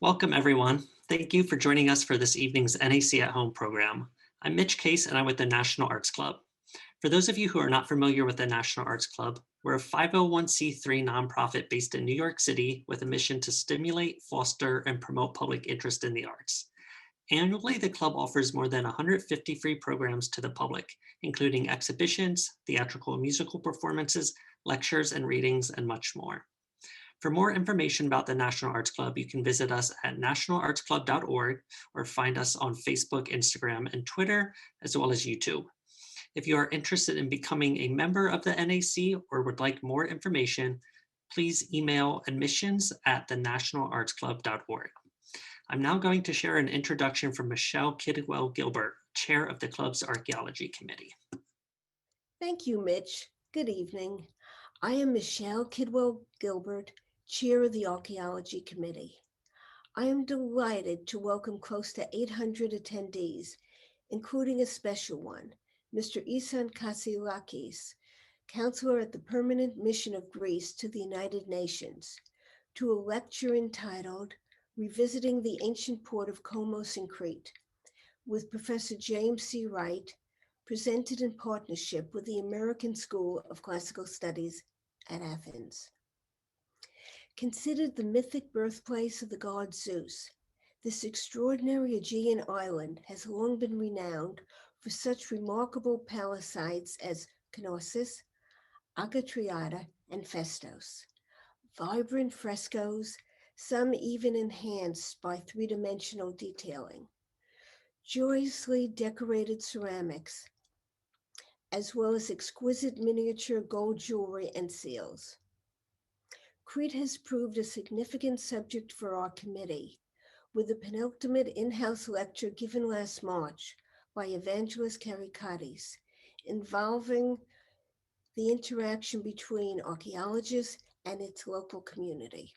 Welcome, everyone. Thank you for joining us for this evening's NAC at Home program. I'm Mitch Case, and I'm with the National Arts Club. For those of you who are not familiar with the National Arts Club, we're a 501c3 nonprofit based in New York City with a mission to stimulate, foster, and promote public interest in the arts. Annually, the club offers more than 150 free programs to the public, including exhibitions, theatrical and musical performances, lectures and readings, and much more. For more information about the National Arts Club, you can visit us at nationalartsclub.org or find us on Facebook, Instagram, and Twitter, as well as YouTube. If you are interested in becoming a member of the NAC or would like more information, please email admissions@thenationalartsclub.org. I'm now going to share an introduction from Michelle Kidwell-Gilbert, Chair of the club's Archaeology Committee. Thank you, Mitch. Good evening. I am Michelle Kidwell-Gilbert, Chair of the Archaeology Committee. I am delighted to welcome close to 800 attendees, including a special one, Mr. Isan Kassilakis, counselor at the Permanent Mission of Greece to the United Nations, to a lecture entitled Revisiting the Ancient Port of Kommos in Crete, with Professor James C. Wright, presented in partnership with the American School of Classical Studies at Athens. Considered the mythic birthplace of the god Zeus, this extraordinary Aegean island has long been renowned for such remarkable palace sites as Knossos, Ayatriad, and Festos. Vibrant frescoes, some even enhanced by three-dimensional detailing. Joyously decorated ceramics, as well as exquisite miniature gold jewelry and seals. Crete has proved a significant subject for our committee, with the penultimate in-house lecture given last March by Evangelist Karikakis, involving the interaction between archaeologists and its local community.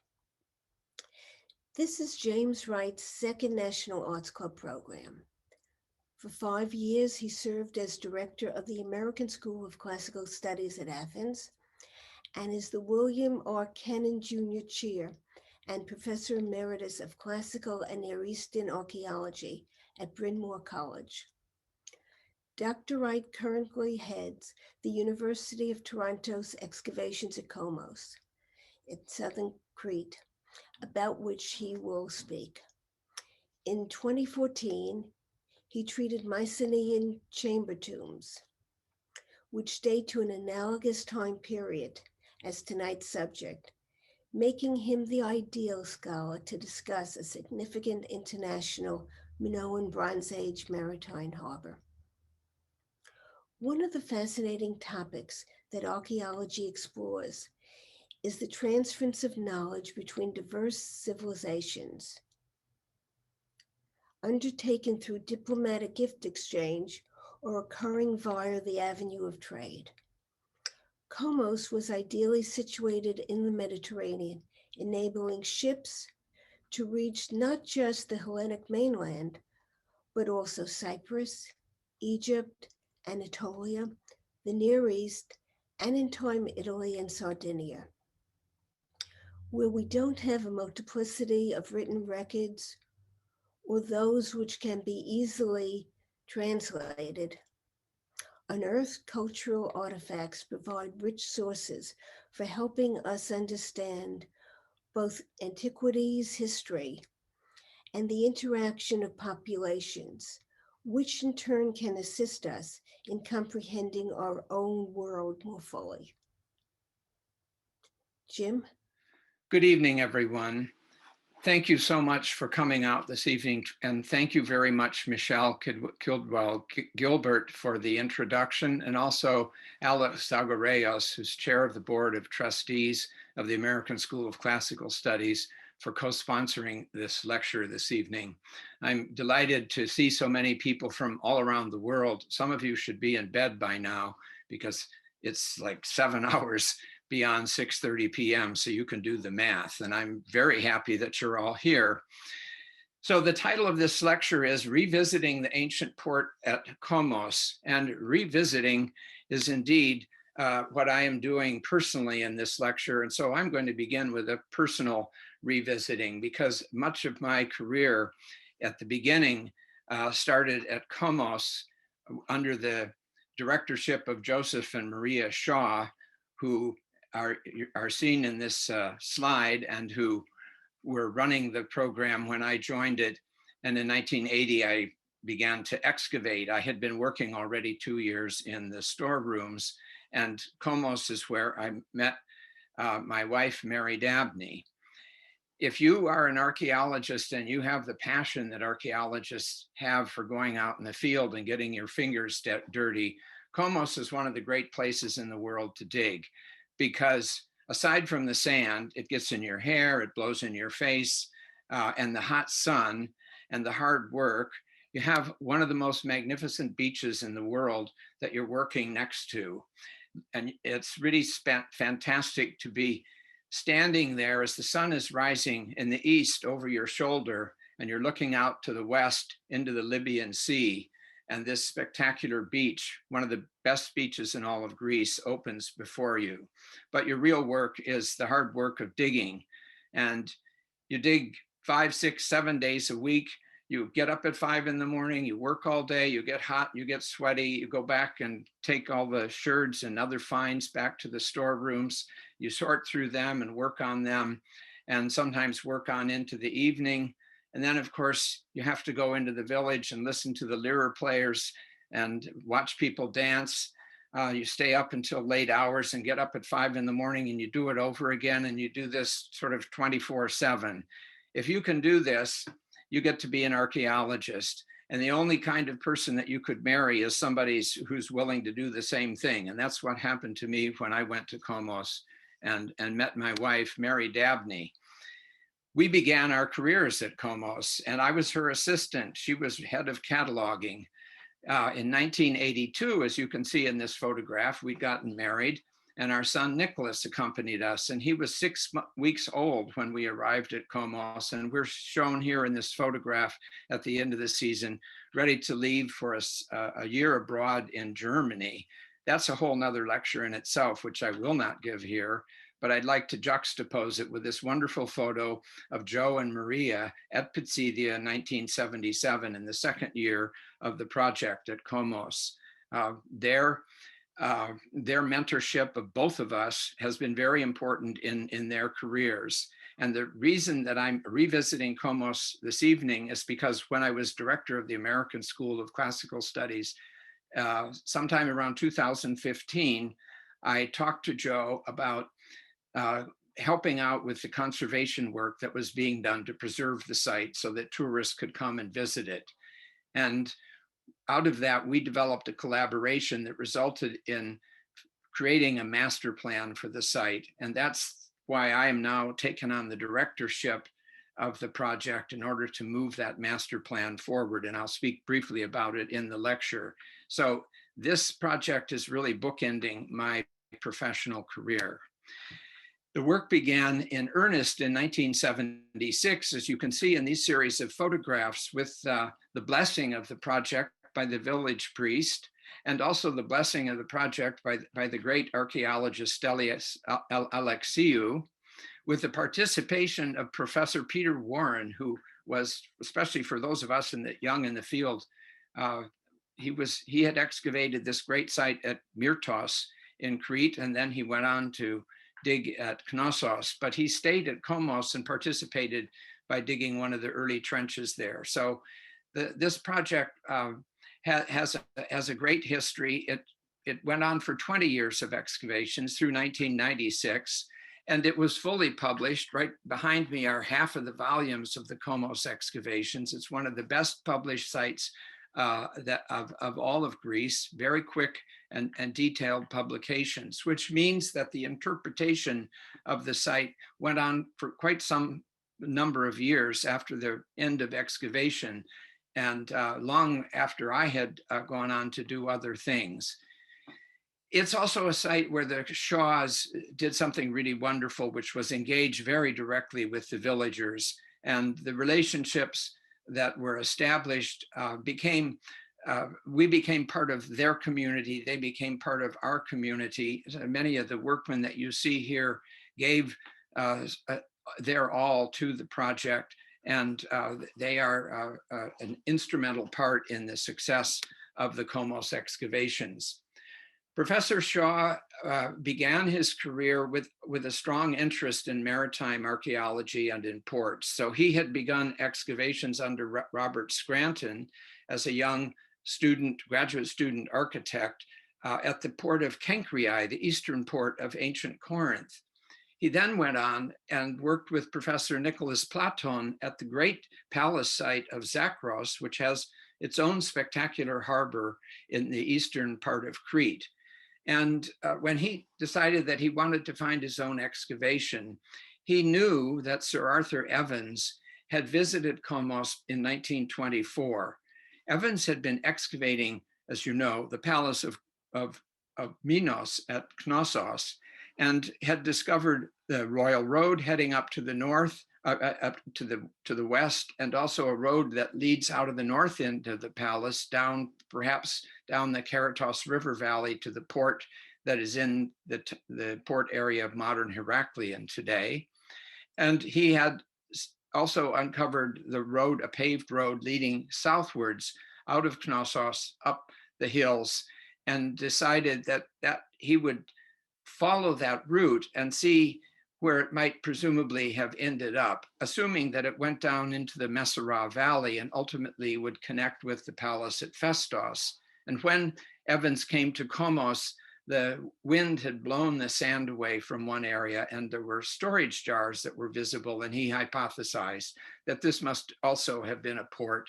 This is James Wright's second National Arts Club program. For 5 years, he served as director of the American School of Classical Studies at Athens and is the William R. Kennan Jr. Chair and Professor Emeritus of Classical and Near Eastern Archaeology at Bryn Mawr College. Dr. Wright currently heads the University of Toronto's Excavations at Kommos in Southern Crete, about which he will speak. In 2014, he treated Mycenaean chamber tombs, which date to an analogous time period as tonight's subject, making him the ideal scholar to discuss a significant international Minoan Bronze Age maritime harbor. One of the fascinating topics that archaeology explores is the transference of knowledge between diverse civilizations, undertaken through diplomatic gift exchange or occurring via the avenue of trade. Kommos was ideally situated in the Mediterranean, enabling ships to reach not just the Hellenic mainland, but also Cyprus, Egypt, Anatolia, the Near East, and in time Italy and Sardinia. Where we don't have a multiplicity of written records or those which can be easily translated, unearthed cultural artifacts provide rich sources for helping us understand both antiquities, history, and the interaction of populations, which in turn can assist us in comprehending our own world more fully. Jim? Good evening, everyone. Thank you so much for coming out this evening, and thank you very much, Michelle Kidwell-Gilbert, for the introduction, and also Alex Zagoreyos, who's chair of the Board of Trustees of the American School of Classical Studies, for co-sponsoring this lecture this evening. I'm delighted to see so many people from all around the world. Some of you should be in bed by now because it's like 7 hours beyond 6:30 p.m., so you can do the math. And I'm very happy that you're all here. So the title of this lecture is Revisiting the Ancient Port at Kommos. And revisiting is indeed what I am doing personally in this lecture. And so I'm going to begin with a personal revisiting, because much of my career at the beginning started at Kommos under the directorship of Joseph and Maria Shaw, who are seen in this slide and who were running the program when I joined it. And in 1980, I began to excavate. I had been working already 2 years in the storerooms, and Kommos is where I met my wife, Mary Dabney. If you are an archaeologist and you have the passion that archaeologists have for going out in the field and getting your fingers dirty, Kommos is one of the great places in the world to dig, because aside from the sand, it gets in your hair, it blows in your face, and the hot sun and the hard work, you have one of the most magnificent beaches in the world that you're working next to. And it's really fantastic to be standing there as the sun is rising in the east over your shoulder, and you're looking out to the west into the Libyan Sea. And this spectacular beach, one of the best beaches in all of Greece, opens before you. But your real work is the hard work of digging. And you dig 5, 6, 7 days a week. You get up at 5 in the morning, you work all day, you get hot, you get sweaty, you go back and take all the sherds and other finds back to the storerooms. You sort through them and work on them, and sometimes work on into the evening. And then, of course, you have to go into the village and listen to the lyre players and watch people dance. You stay up until late hours and get up at 5 in the morning, and you do it over again, and you do this sort of 24/7. If you can do this, you get to be an archaeologist. And the only kind of person that you could marry is somebody who's willing to do the same thing. And that's what happened to me when I went to Kommos and met my wife, Mary Dabney. We began our careers at Kommos, and I was her assistant. She was head of cataloging. In 1982, as you can see in this photograph, we'd gotten married, and our son Nicholas accompanied us, and he was 6 weeks old when we arrived at Kommos, and we're shown here in this photograph at the end of the season, ready to leave for a year abroad in Germany. That's a whole nother lecture in itself, which I will not give here, but I'd like to juxtapose it with this wonderful photo of Joe and Maria at Pisidia in 1977, in the second year of the project at Kommos. Their mentorship of both of us has been very important in their careers. And the reason that I'm revisiting Kommos this evening is because when I was director of the American School of Classical Studies, sometime around 2015, I talked to Joe about helping out with the conservation work that was being done to preserve the site so that tourists could come and visit it. And out of that, we developed a collaboration that resulted in creating a master plan for the site. And that's why I am now taking on the directorship of the project in order to move that master plan forward. And I'll speak briefly about it in the lecture. So this project is really bookending my professional career. The work began in earnest in 1976, as you can see in these series of photographs, with the blessing of the project by the village priest, and also the blessing of the project by the great archaeologist Stelios Alexiou, with the participation of Professor Peter Warren, who was, especially for those of us young in the field, he had excavated this great site at Myrtos in Crete, and then he went on to dig at Knossos, but he stayed at Kommos and participated by digging one of the early trenches there. So this project has a great history. It went on for 20 years of excavations through 1996, and it was fully published. Right behind me are half of the volumes of the Kommos excavations. It's one of the best published sites of all of Greece, very quick and detailed publications, which means that the interpretation of the site went on for quite some number of years after the end of excavation, and long after I had gone on to do other things. It's also a site where the Shaws did something really wonderful, which was engage very directly with the villagers, and the relationships that were established we became part of their community. They became part of our community. Many of the workmen that you see here gave their all to the project, and they are an instrumental part in the success of the Kommos excavations. Professor Shaw began his career with a strong interest in maritime archaeology and in ports. So he had begun excavations under Robert Scranton as a young student, graduate student architect at the port of Kenkriai, the eastern port of ancient Corinth. He then went on and worked with Professor Nicholas Platon at the great palace site of Zakros, which has its own spectacular harbor in the eastern part of Crete. And when he decided that he wanted to find his own excavation, he knew that Sir Arthur Evans had visited Kommos in 1924. Evans had been excavating, as you know, the palace of Minos at Knossos, and had discovered the royal road heading up to the north, up to the west, and also a road that leads out of the north end of the palace down, perhaps down the Karatos River Valley to the port that is in the port area of modern Heraklion today. And he had also uncovered the road, a paved road leading southwards out of Knossos up the hills, and decided that he would follow that route and see where it might presumably have ended up, assuming that it went down into the Messera Valley and ultimately would connect with the palace at Festos. And when Evans came to Kommos, the wind had blown the sand away from one area, and there were storage jars that were visible, and he hypothesized that this must also have been a port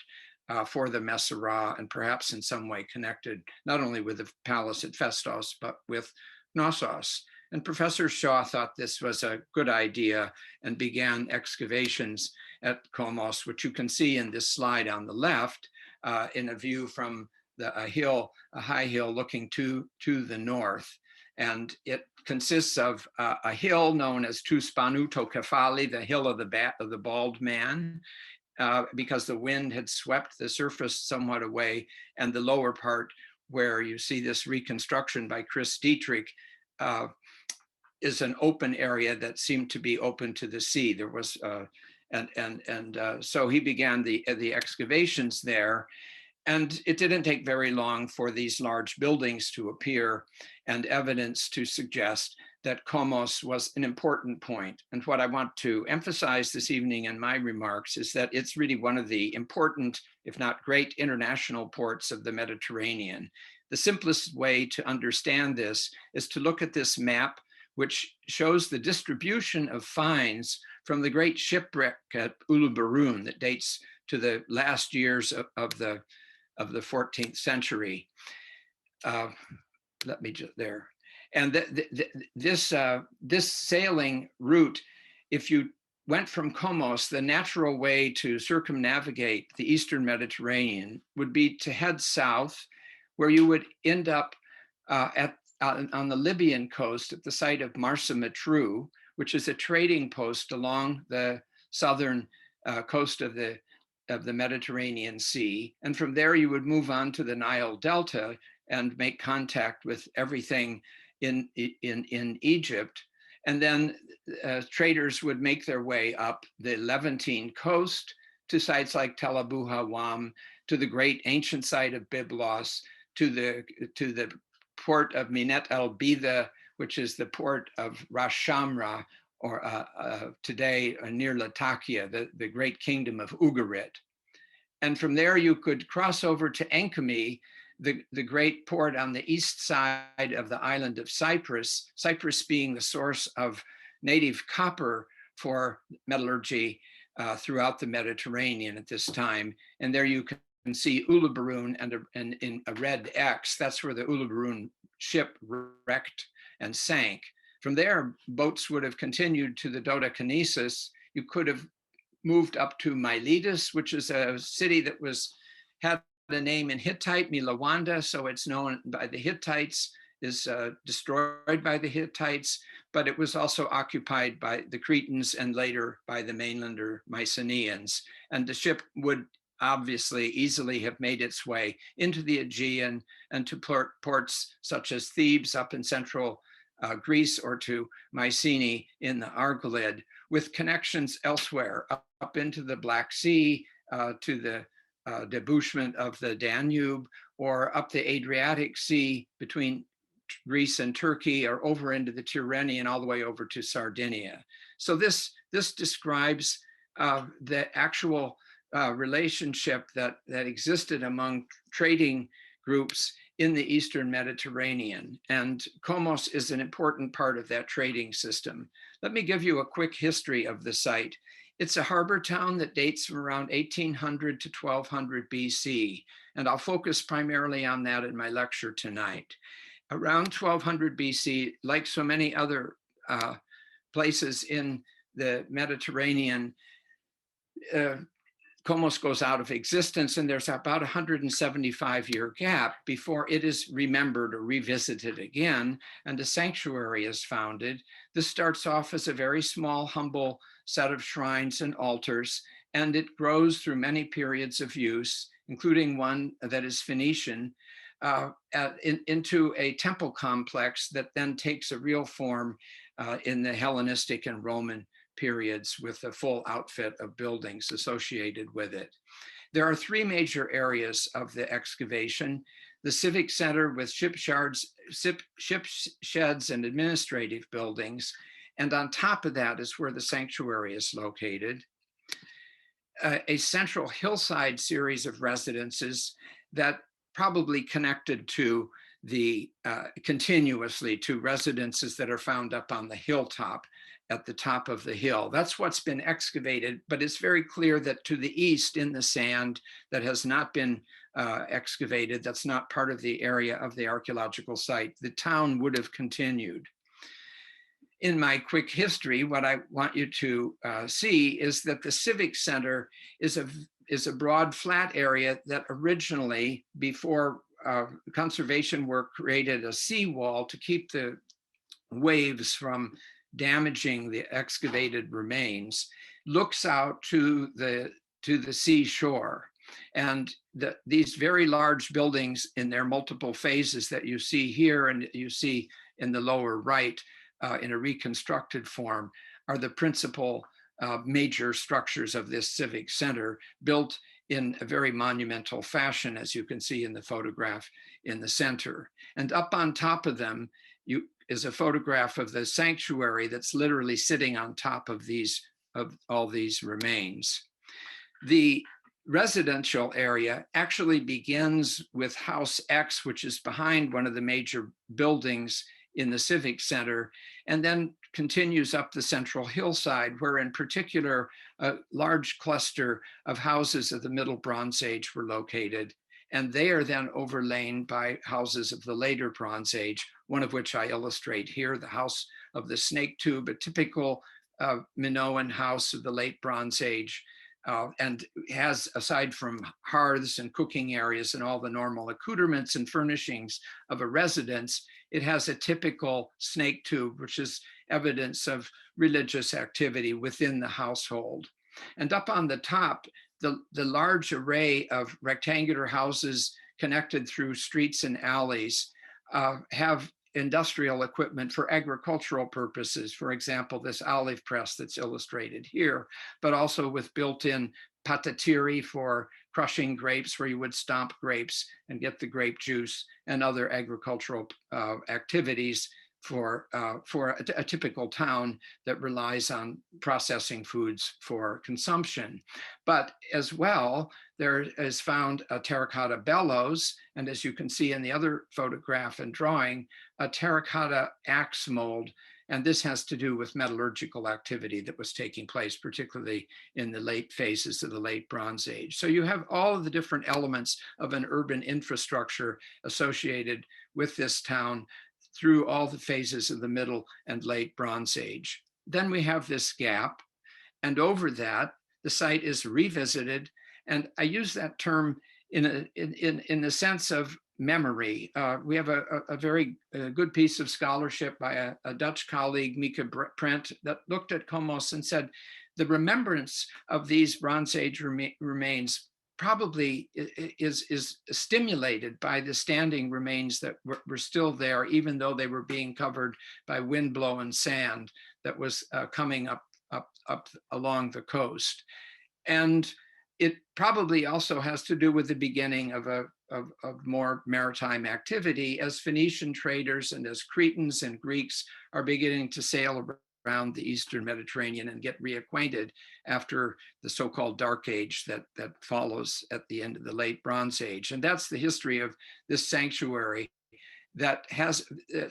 for the Messera, and perhaps in some way connected not only with the palace at Festos, but with Knossos. And Professor Shaw thought this was a good idea and began excavations at Kommos, which you can see in this slide on the left, in a view from a high hill looking to the north. And it consists of a hill known as Tus Panuto Kefali, the hill of the bald man, because the wind had swept the surface somewhat away, and the lower part, where you see this reconstruction by Chris Dietrich, is an open area that seemed to be open to the sea. There was, so he began the excavations there. And it didn't take very long for these large buildings to appear and evidence to suggest that Kommos was an important point. And what I want to emphasize this evening in my remarks is that it's really one of the important, if not great, international ports of the Mediterranean. The simplest way to understand this is to look at this map, which shows the distribution of finds from the great shipwreck at Uluburun that dates to the last years of the 14th century. Let me just there. And this sailing route, if you went from Kommos, the natural way to circumnavigate the Eastern Mediterranean would be to head south, where you would end up on the Libyan coast at the site of Marsa Matruh, which is a trading post along the southern coast of the Mediterranean Sea. And from there, you would move on to the Nile Delta and make contact with everything in Egypt. And then traders would make their way up the Levantine coast to sites like Tel Abu Hawam, to the great ancient site of Byblos, to the port of Minet el Bida, which is the port of Ras Shamra, or today near Latakia, the great kingdom of Ugarit. And from there you could cross over to Enkami, the great port on the east side of the island of Cyprus, Cyprus being the source of native copper for metallurgy throughout the Mediterranean at this time. And there you can see Uluburun, and in a red X, that's where the Uluburun ship wrecked and sank. From there, boats would have continued to the Dodecanesus. You could have moved up to Militis, which is a city that had a name in Hittite, Milawanda, so it's known by the Hittites, is destroyed by the Hittites, but it was also occupied by the Cretans and later by the mainlander Mycenaeans. And the ship would obviously easily have made its way into the Aegean and to ports such as Thebes up in central Greece, or to Mycenae in the Argolid, with connections elsewhere, up into the Black Sea, to the debouchement of the Danube, or up the Adriatic Sea between Greece and Turkey, or over into the Tyrrhenian, all the way over to Sardinia. So this describes the actual relationship that existed among trading groups in the Eastern Mediterranean. And Kommos is an important part of that trading system. Let me give you a quick history of the site. It's a harbor town that dates from around 1800 to 1200 BC, and I'll focus primarily on that in my lecture tonight. Around 1200 BC, like so many other places in the Mediterranean, Kommos goes out of existence, and there's about a 175-year gap before it is remembered or revisited again, and a sanctuary is founded. This starts off as a very small, humble set of shrines and altars, and it grows through many periods of use, including one that is Phoenician, into a temple complex that then takes a real form in the Hellenistic and Roman periods, with a full outfit of buildings associated with it. There are three major areas of the excavation: the civic center with ship sheds and administrative buildings, and on top of that is where the sanctuary is located. A central hillside series of residences that probably connected to the continuously to residences that are found up on the hilltop at the top of the hill. That's what's been excavated, but it's very clear that to the east in the sand that has not been excavated, that's not part of the area of the archaeological site, the town would have continued. In my quick history, what I want you to see is that the civic center is a broad flat area that originally, before conservation work, created a seawall to keep the waves from damaging the excavated remains, looks out to the seashore. And these very large buildings in their multiple phases that you see here and you see in the lower right in a reconstructed form are the principal major structures of this civic center, built in a very monumental fashion, as you can see in the photograph in the center. And up on top of them is a photograph of the sanctuary that's literally sitting on top of all these remains. The residential area actually begins with House X, which is behind one of the major buildings in the Civic Center, and then continues up the central hillside, where in particular, a large cluster of houses of the Middle Bronze Age were located. And they are then overlain by houses of the later Bronze Age, one of which I illustrate here, the House of the Snake Tube, a typical Minoan house of the late Bronze Age, and has, aside from hearths and cooking areas and all the normal accoutrements and furnishings of a residence, it has a typical snake tube, which is evidence of religious activity within the household. And up on the top, the large array of rectangular houses connected through streets and alleys have industrial equipment for agricultural purposes. For example, this olive press that's illustrated here, but also with built-in patatiri for crushing grapes, where you would stomp grapes and get the grape juice, and other agricultural activities for a typical town that relies on processing foods for consumption. But as well, there is found a terracotta bellows, and as you can see in the other photograph and drawing, a terracotta axe mold. And this has to do with metallurgical activity that was taking place, particularly in the late phases of the late Bronze Age. So you have all of the different elements of an urban infrastructure associated with this town through all the phases of the Middle and late Bronze Age. Then we have this gap, and over that, the site is revisited. And I use that term in the sense of memory. We have a very good piece of scholarship by a Dutch colleague, Mieke Prent, that looked at Kommos and said, the remembrance of these Bronze Age remains probably is stimulated by the standing remains that were still there, even though they were being covered by wind-blown sand that was coming up up along the coast. And it probably also has to do with the beginning of more maritime activity as Phoenician traders and as Cretans and Greeks are beginning to sail around the Eastern Mediterranean and get reacquainted after the so-called Dark Age that follows at the end of the Late Bronze Age. And that's the history of this sanctuary that has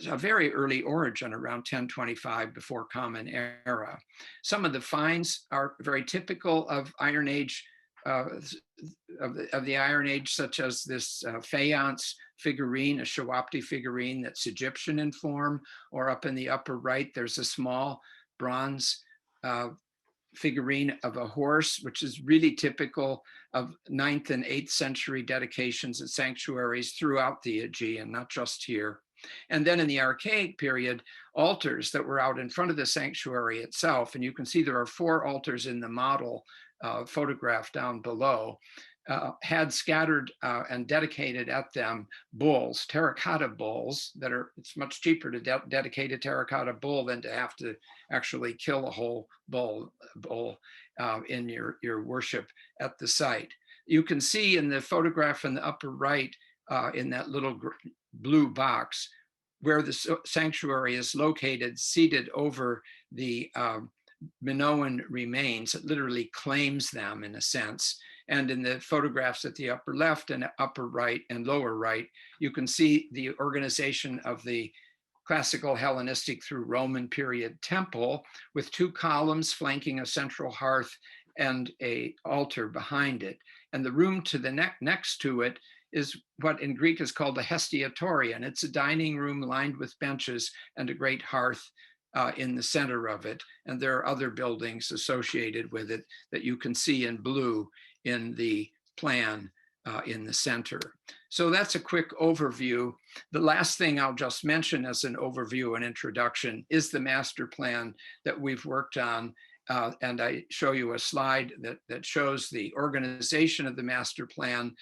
a very early origin around 1025 before Common Era. Some of the finds are very typical of Iron Age, of the Iron Age, such as this faience figurine, a Shawapti figurine that's Egyptian in form, or up in the upper right, there's a small bronze figurine of a horse, which is really typical of 9th and 8th century dedications at sanctuaries throughout the Aegean, not just here. And then in the Archaic period, altars that were out in front of the sanctuary itself, and you can see there are 4 altars in the model photograph down below, had scattered and dedicated at them bulls, terracotta bulls that are, it's much cheaper to dedicate a terracotta bull than to have to actually kill a whole bull in your worship at the site. You can see in the photograph in the upper right, in that little blue box, where the sanctuary is located, seated over the Minoan remains. It literally claims them in a sense. And in the photographs at the upper left and upper right and lower right, you can see the organization of the classical Hellenistic through Roman period temple with 2 columns flanking a central hearth and an altar behind it. And the room to the next to it is what in Greek is called the Hestiatorian. It's a dining room lined with benches and a great hearth in the center of it. And there are other buildings associated with it that you can see in blue in the plan in the center. So that's a quick overview. The last thing I'll just mention as an overview and introduction is the master plan that we've worked on. And I show you a slide that shows the organization of the master plan.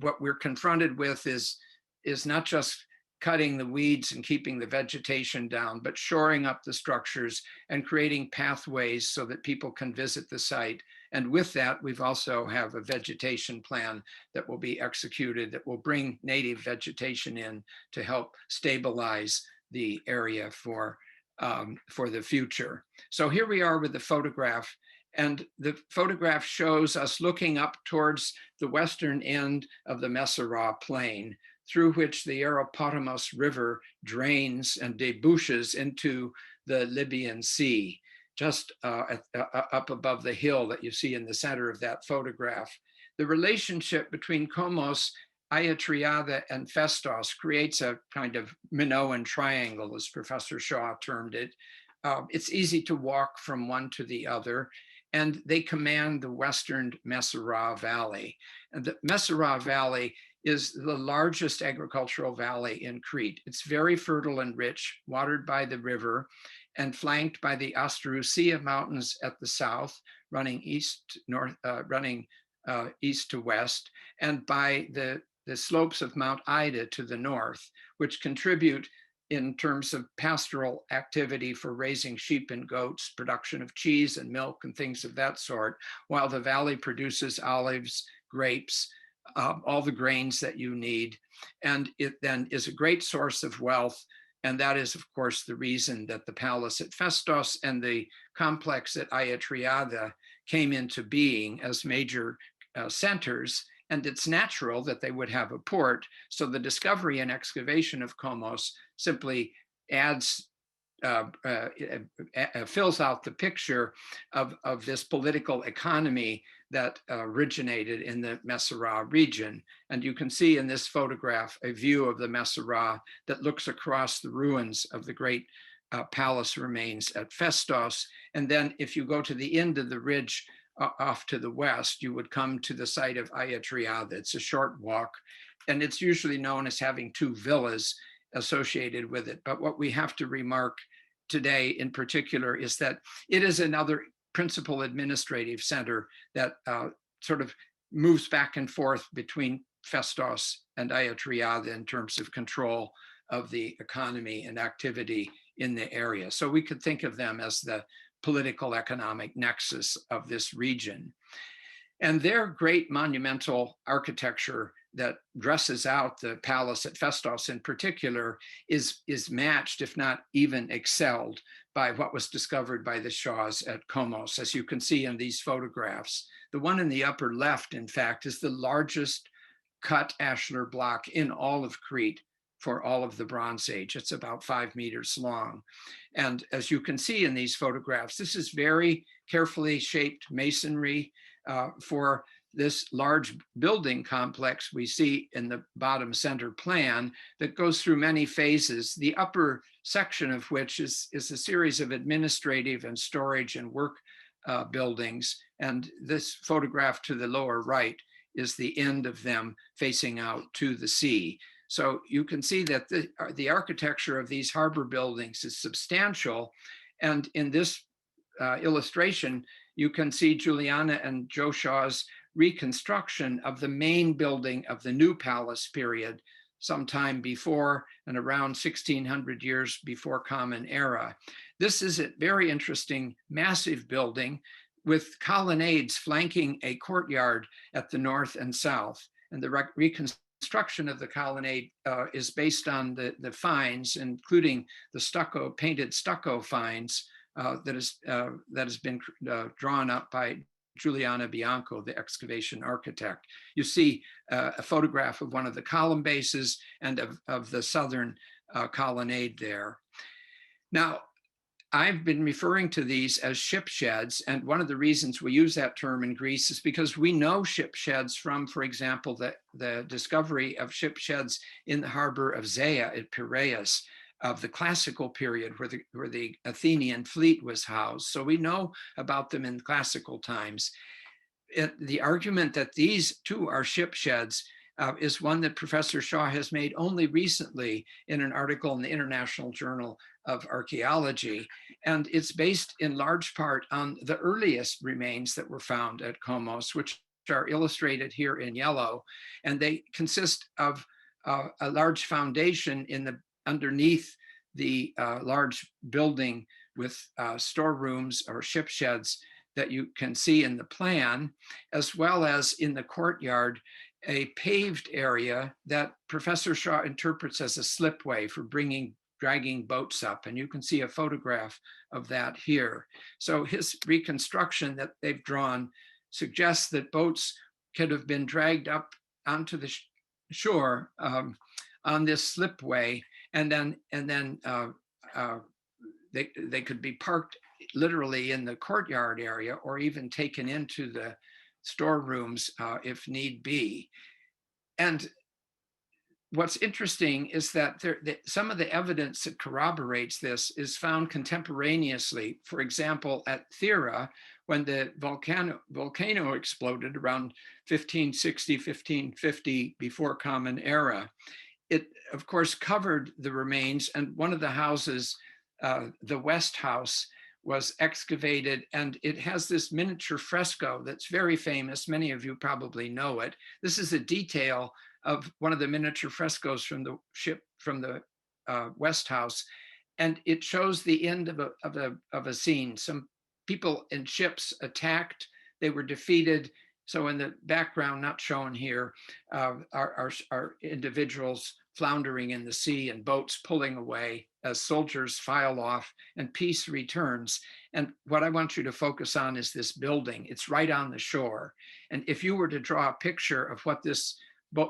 What we're confronted with is not just cutting the weeds and keeping the vegetation down, but shoring up the structures and creating pathways so that people can visit the site. And with that, we've also have a vegetation plan that will be executed that will bring native vegetation in to help stabilize the area for the future. So here we are with the photograph. And the photograph shows us looking up towards the western end of the Messera plain, through which the Aeropotamos River drains and debouches into the Libyan Sea, just up above the hill that you see in the center of that photograph. The relationship between Kommos, Ayatriad, and Phaistos creates a kind of Minoan triangle, as Professor Shaw termed it. It's easy to walk from one to the other, and they command the western Messera Valley. And the Messera Valley is the largest agricultural valley in Crete. It's very fertile and rich, watered by the river and flanked by the Asterousia Mountains at the south, running east to west, and by the slopes of Mount Ida to the north, which contribute in terms of pastoral activity for raising sheep and goats, production of cheese and milk and things of that sort, while the valley produces olives, grapes, all the grains that you need. And it then is a great source of wealth. And that is, of course, the reason that the palace at Phaistos and the complex at Ayatriad came into being as major centers. And it's natural that they would have a port. So the discovery and excavation of Kommos simply adds, fills out the picture of this political economy that originated in the Messera region. And you can see in this photograph a view of the Messera that looks across the ruins of the great palace remains at Phaistos. And then if you go to the end of the ridge off to the west, you would come to the site of Ayatriad. It's a short walk, and it's usually known as having 2 villas associated with it. But what we have to remark today in particular is that it is another principal administrative center that sort of moves back and forth between Phaistos and Ayatriad in terms of control of the economy and activity in the area. So we could think of them as the political economic nexus of this region. And their great monumental architecture that dresses out the palace at Festos in particular is matched, if not even excelled, by what was discovered by the Shahs at Kommos, as you can see in these photographs. The one in the upper left, in fact, is the largest cut ashlar block in all of Crete for all of the Bronze Age. It's about 5 meters long. And as you can see in these photographs, this is very carefully shaped masonry for this large building complex we see in the bottom center plan that goes through many phases, the upper section of which is a series of administrative and storage and work buildings. And this photograph to the lower right is the end of them facing out to the sea. So you can see that the architecture of these harbor buildings is substantial. And in this illustration, you can see Juliana and Joe Shaw's reconstruction of the main building of the new palace period, sometime before and around 1600 years before Common Era. This is a very interesting, massive building with colonnades flanking a courtyard at the north and south. And the reconstruction of the colonnade is based on the finds, including the painted stucco finds that has been drawn up by Giuliano Bianco, the excavation architect. You see a photograph of one of the column bases and of the southern colonnade there. Now, I've been referring to these as ship sheds, and one of the reasons we use that term in Greece is because we know ship sheds from, for example, the discovery of ship sheds in the harbor of Zea at Piraeus of the classical period where the Athenian fleet was housed. So we know about them in classical times. The argument that these two are ship sheds is one that Professor Shaw has made only recently in an article in the International Journal of Archaeology. And it's based in large part on the earliest remains that were found at Kommos, which are illustrated here in yellow. And they consist of a large foundation underneath the large building with storerooms or ship sheds that you can see in the plan, as well as in the courtyard, a paved area that Professor Shaw interprets as a slipway for dragging boats up. And you can see a photograph of that here. So his reconstruction that they've drawn suggests that boats could have been dragged up onto the shore on this slipway, and then they could be parked literally in the courtyard area or even taken into the storerooms if need be. And what's interesting is that some of the evidence that corroborates this is found contemporaneously. For example, at Terra, when the volcano exploded around 1560, 1550 before Common Era, it, of course, covered the remains, and one of the houses, the West House, was excavated, and it has this miniature fresco that's very famous. Many of you probably know it. This is a detail of one of the miniature frescoes from the ship, from the West House, and it shows the end of a scene. Some people in ships attacked, they were defeated. So in the background, not shown here, are individuals floundering in the sea and boats pulling away as soldiers file off and peace returns. And what I want you to focus on is this building. It's right on the shore. And if you were to draw a picture of what this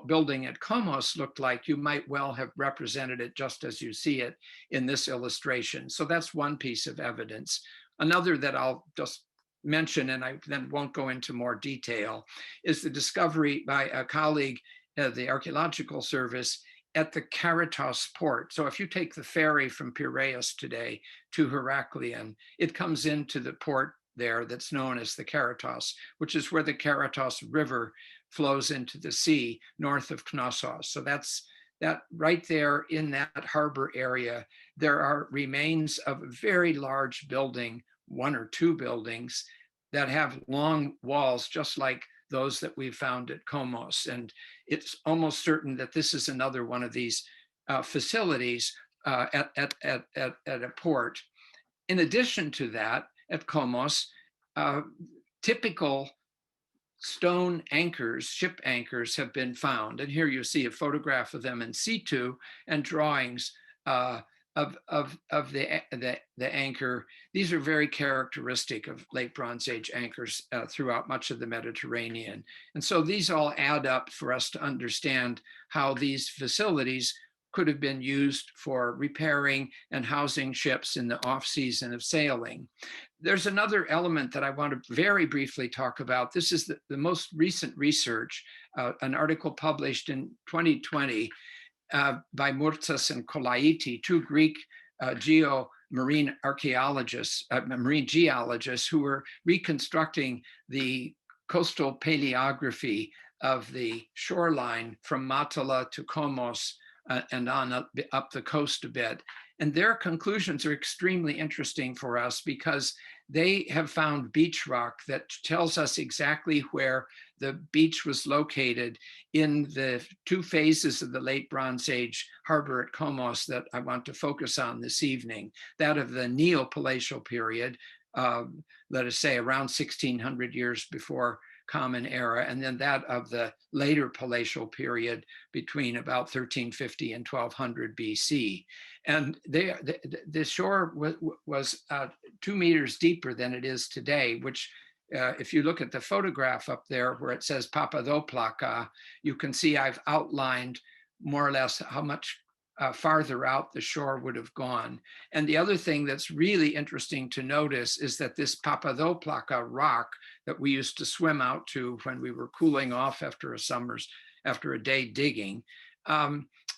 building at Kommos looked like, you might well have represented it just as you see it in this illustration. So that's one piece of evidence. Another that I'll just mention, and I then won't go into more detail, is the discovery by a colleague at the Archaeological Service at the Karatos port. So if you take the ferry from Piraeus today to Heraklion, it comes into the port there that's known as the Karatos, which is where the Karatos River flows into the sea north of Knossos. So that's that right there in that harbor area. There are remains of a very large building, one or two buildings that have long walls, just like those that we found at Kommos. And it's almost certain that this is another one of these facilities at a port. In addition to that, at Kommos, typical stone anchors, ship anchors, have been found. And here you see a photograph of them in situ and drawings of the anchor. These are very characteristic of late Bronze Age anchors throughout much of the Mediterranean. And so these all add up for us to understand how these facilities could have been used for repairing and housing ships in the off-season of sailing. There's another element that I want to very briefly talk about. This is the most recent research, an article published in 2020 by Murtsas and Kolaiti, two Greek marine archaeologists, marine geologists who were reconstructing the coastal paleography of the shoreline from Matala to Kommos and on up the coast a bit. And their conclusions are extremely interesting for us because they have found beach rock that tells us exactly where the beach was located in the two phases of the late Bronze Age harbor at Kommos that I want to focus on this evening. That of the Neo-Palatial period, let us say around 1600 years before Common Era, and then that of the later Palatial period between about 1350 and 1200 BC. And the shore was 2 meters deeper than it is today, which if you look at the photograph up there where it says Papadoplaka, you can see I've outlined more or less how much farther out the shore would have gone. And the other thing that's really interesting to notice is that this Papadoplaka rock that we used to swim out to when we were cooling off after a day digging,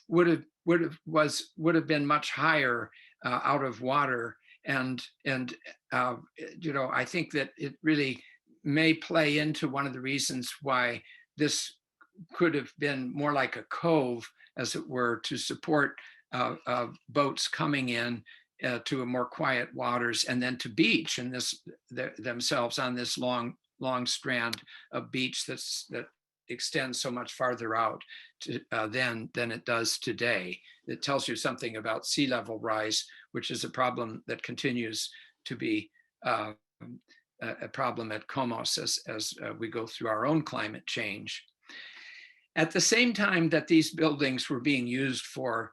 would have been much higher out of water. And I think that it really may play into one of the reasons why this could have been more like a cove, as it were, to support boats coming in to a more quiet waters, and then to beach and themselves on this long strand of beach that extends so much farther out than it does today. It tells you something about sea level rise, which is a problem that continues to be a problem at Kommos as we go through our own climate change. At the same time that these buildings were being used for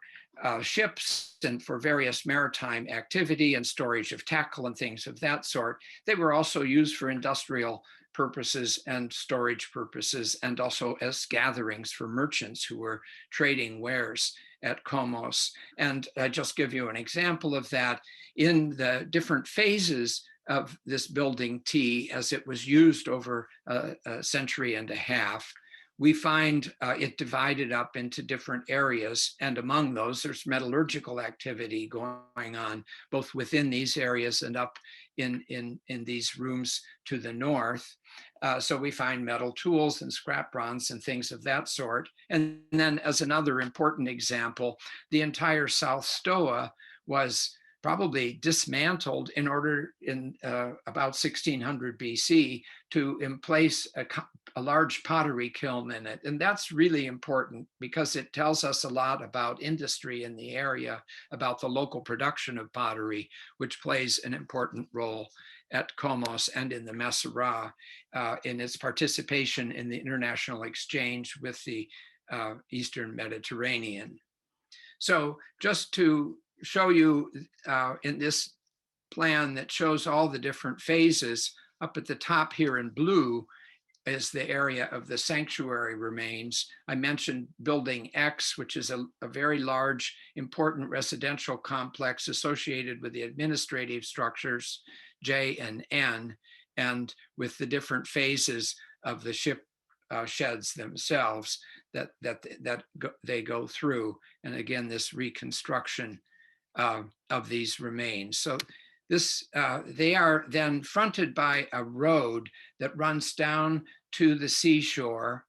ships and for various maritime activity and storage of tackle and things of that sort, they were also used for industrial purposes and storage purposes, and also as gatherings for merchants who were trading wares at Kommos. And I just give you an example of that. In the different phases of this building T, as it was used over a century and a half, we find it divided up into different areas. And among those, there's metallurgical activity going on, both within these areas and up in these rooms to the north. So we find metal tools and scrap bronze and things of that sort. And then as another important example, the entire South Stoa was probably dismantled in order in about 1600 BC to emplace a large pottery kiln in it. And that's really important because it tells us a lot about industry in the area, about the local production of pottery, which plays an important role at Kommos and in the Messera in its participation in the international exchange with the Eastern Mediterranean. So just to show you in this plan that shows all the different phases, up at the top here in blue is the area of the sanctuary remains. I mentioned Building X, which is a very large, important residential complex associated with the administrative structures, J and N, and with the different phases of the ship sheds themselves that they go through. And again, this reconstruction of these remains. So this, they are then fronted by a road that runs down to the seashore.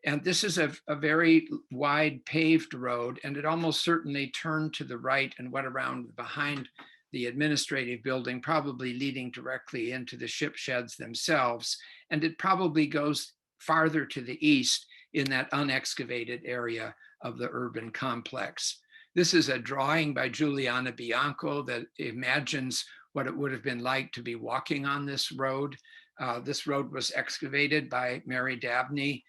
And this is a very wide paved road, and it almost certainly turned to the right and went around behind the administrative building, probably leading directly into the ship sheds themselves. And it probably goes farther to the east in that unexcavated area of the urban complex. This is a drawing by Giuliana Bianco that imagines what it would have been like to be walking on this road. This road was excavated by Mary Dabney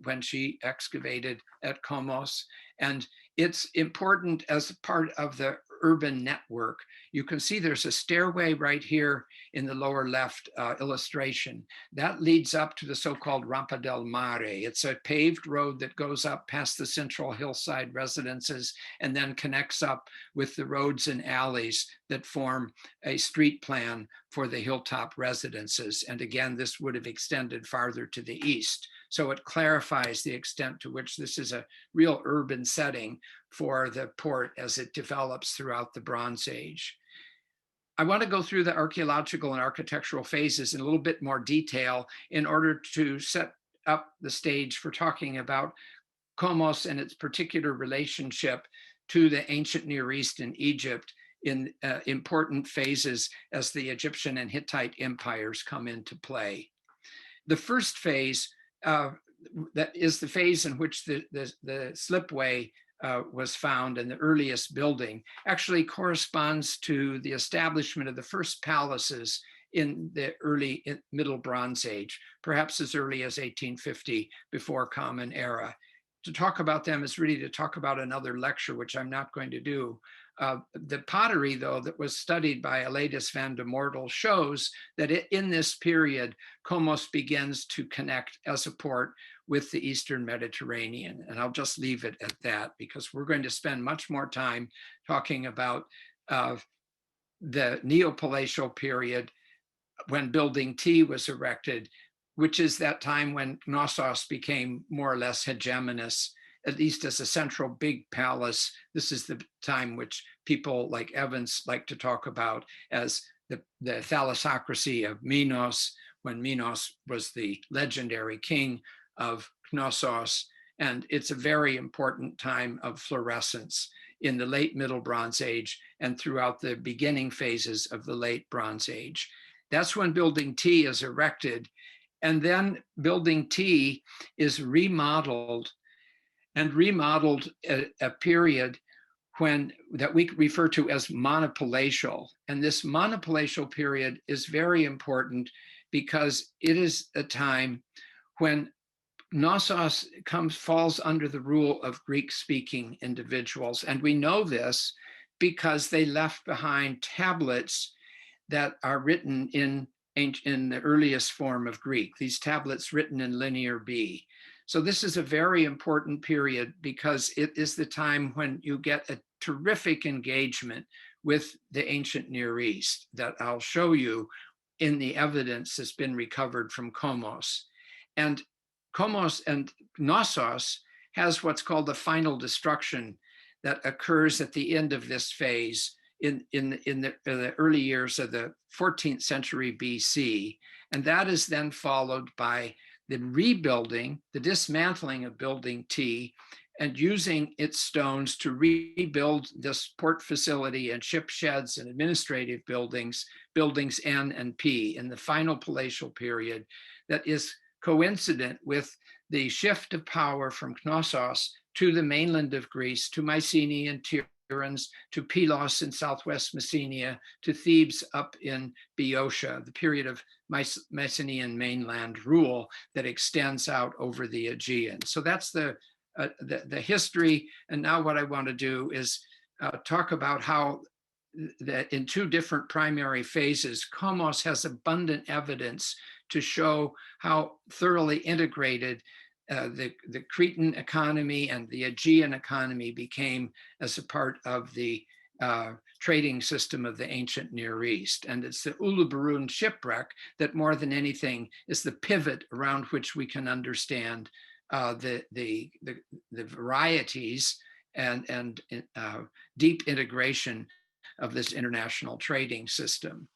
when she excavated at Kommos. And it's important as part of the urban network. You can see there's a stairway right here in the lower left illustration. That leads up to the so-called Rampa del Mare. It's a paved road that goes up past the central hillside residences and then connects up with the roads and alleys that form a street plan for the hilltop residences. And again, this would have extended farther to the east. So it clarifies the extent to which this is a real urban setting for the port as it develops throughout the Bronze Age. I want to go through the archaeological and architectural phases in a little bit more detail in order to set up the stage for talking about Kommos and its particular relationship to the ancient Near East and Egypt in important phases as the Egyptian and Hittite empires come into play. The first phase, that is the phase in which the slipway was found and the earliest building, actually corresponds to the establishment of the first palaces in the Middle Bronze Age, perhaps as early as 1850 before Common Era. To talk about them is really to talk about another lecture, which I'm not going to do. The pottery, though, that was studied by Aleidus van de Mortel shows that in this period, Kommos begins to connect as a port with the Eastern Mediterranean. And I'll just leave it at that because we're going to spend much more time talking about the Neopalatial period when Building T was erected, which is that time when Knossos became more or less hegemonous, at least as a central big palace. This is the time which people like Evans like to talk about as the Thalisocracy of Minos, when Minos was the legendary king of Knossos. And it's a very important time of florescence in the late Middle Bronze Age and throughout the beginning phases of the late Bronze Age. That's when Building T is erected. And then Building T is remodeled a period that we refer to as monopalatial. And this monopalatial period is very important because it is a time when Knossos falls under the rule of Greek-speaking individuals. And we know this because they left behind tablets that are written in the earliest form of Greek, these tablets written in Linear B. So this is a very important period because it is the time when you get a terrific engagement with the ancient Near East that I'll show you in the evidence that's been recovered from Kommos. And Kommos and Knossos has what's called the final destruction that occurs at the end of this phase in the early years of the 14th century BC. And that is then followed by the rebuilding, the dismantling of Building T, and using its stones to rebuild this port facility and ship sheds and administrative buildings N and P in the final palatial period that is coincident with the shift of power from Knossos to the mainland of Greece, to Mycenaean Tiryns, to Pylos in southwest Messenia, to Thebes up in Boeotia, the period of Mycenaean mainland rule that extends out over the Aegean. So that's the history. And now what I want to do is talk about how that in two different primary phases, Kommos has abundant evidence to show how thoroughly integrated the Cretan economy and the Aegean economy became as a part of the trading system of the ancient Near East. And it's the Uluburun shipwreck that more than anything is the pivot around which we can understand the varieties and deep integration of this international trading system.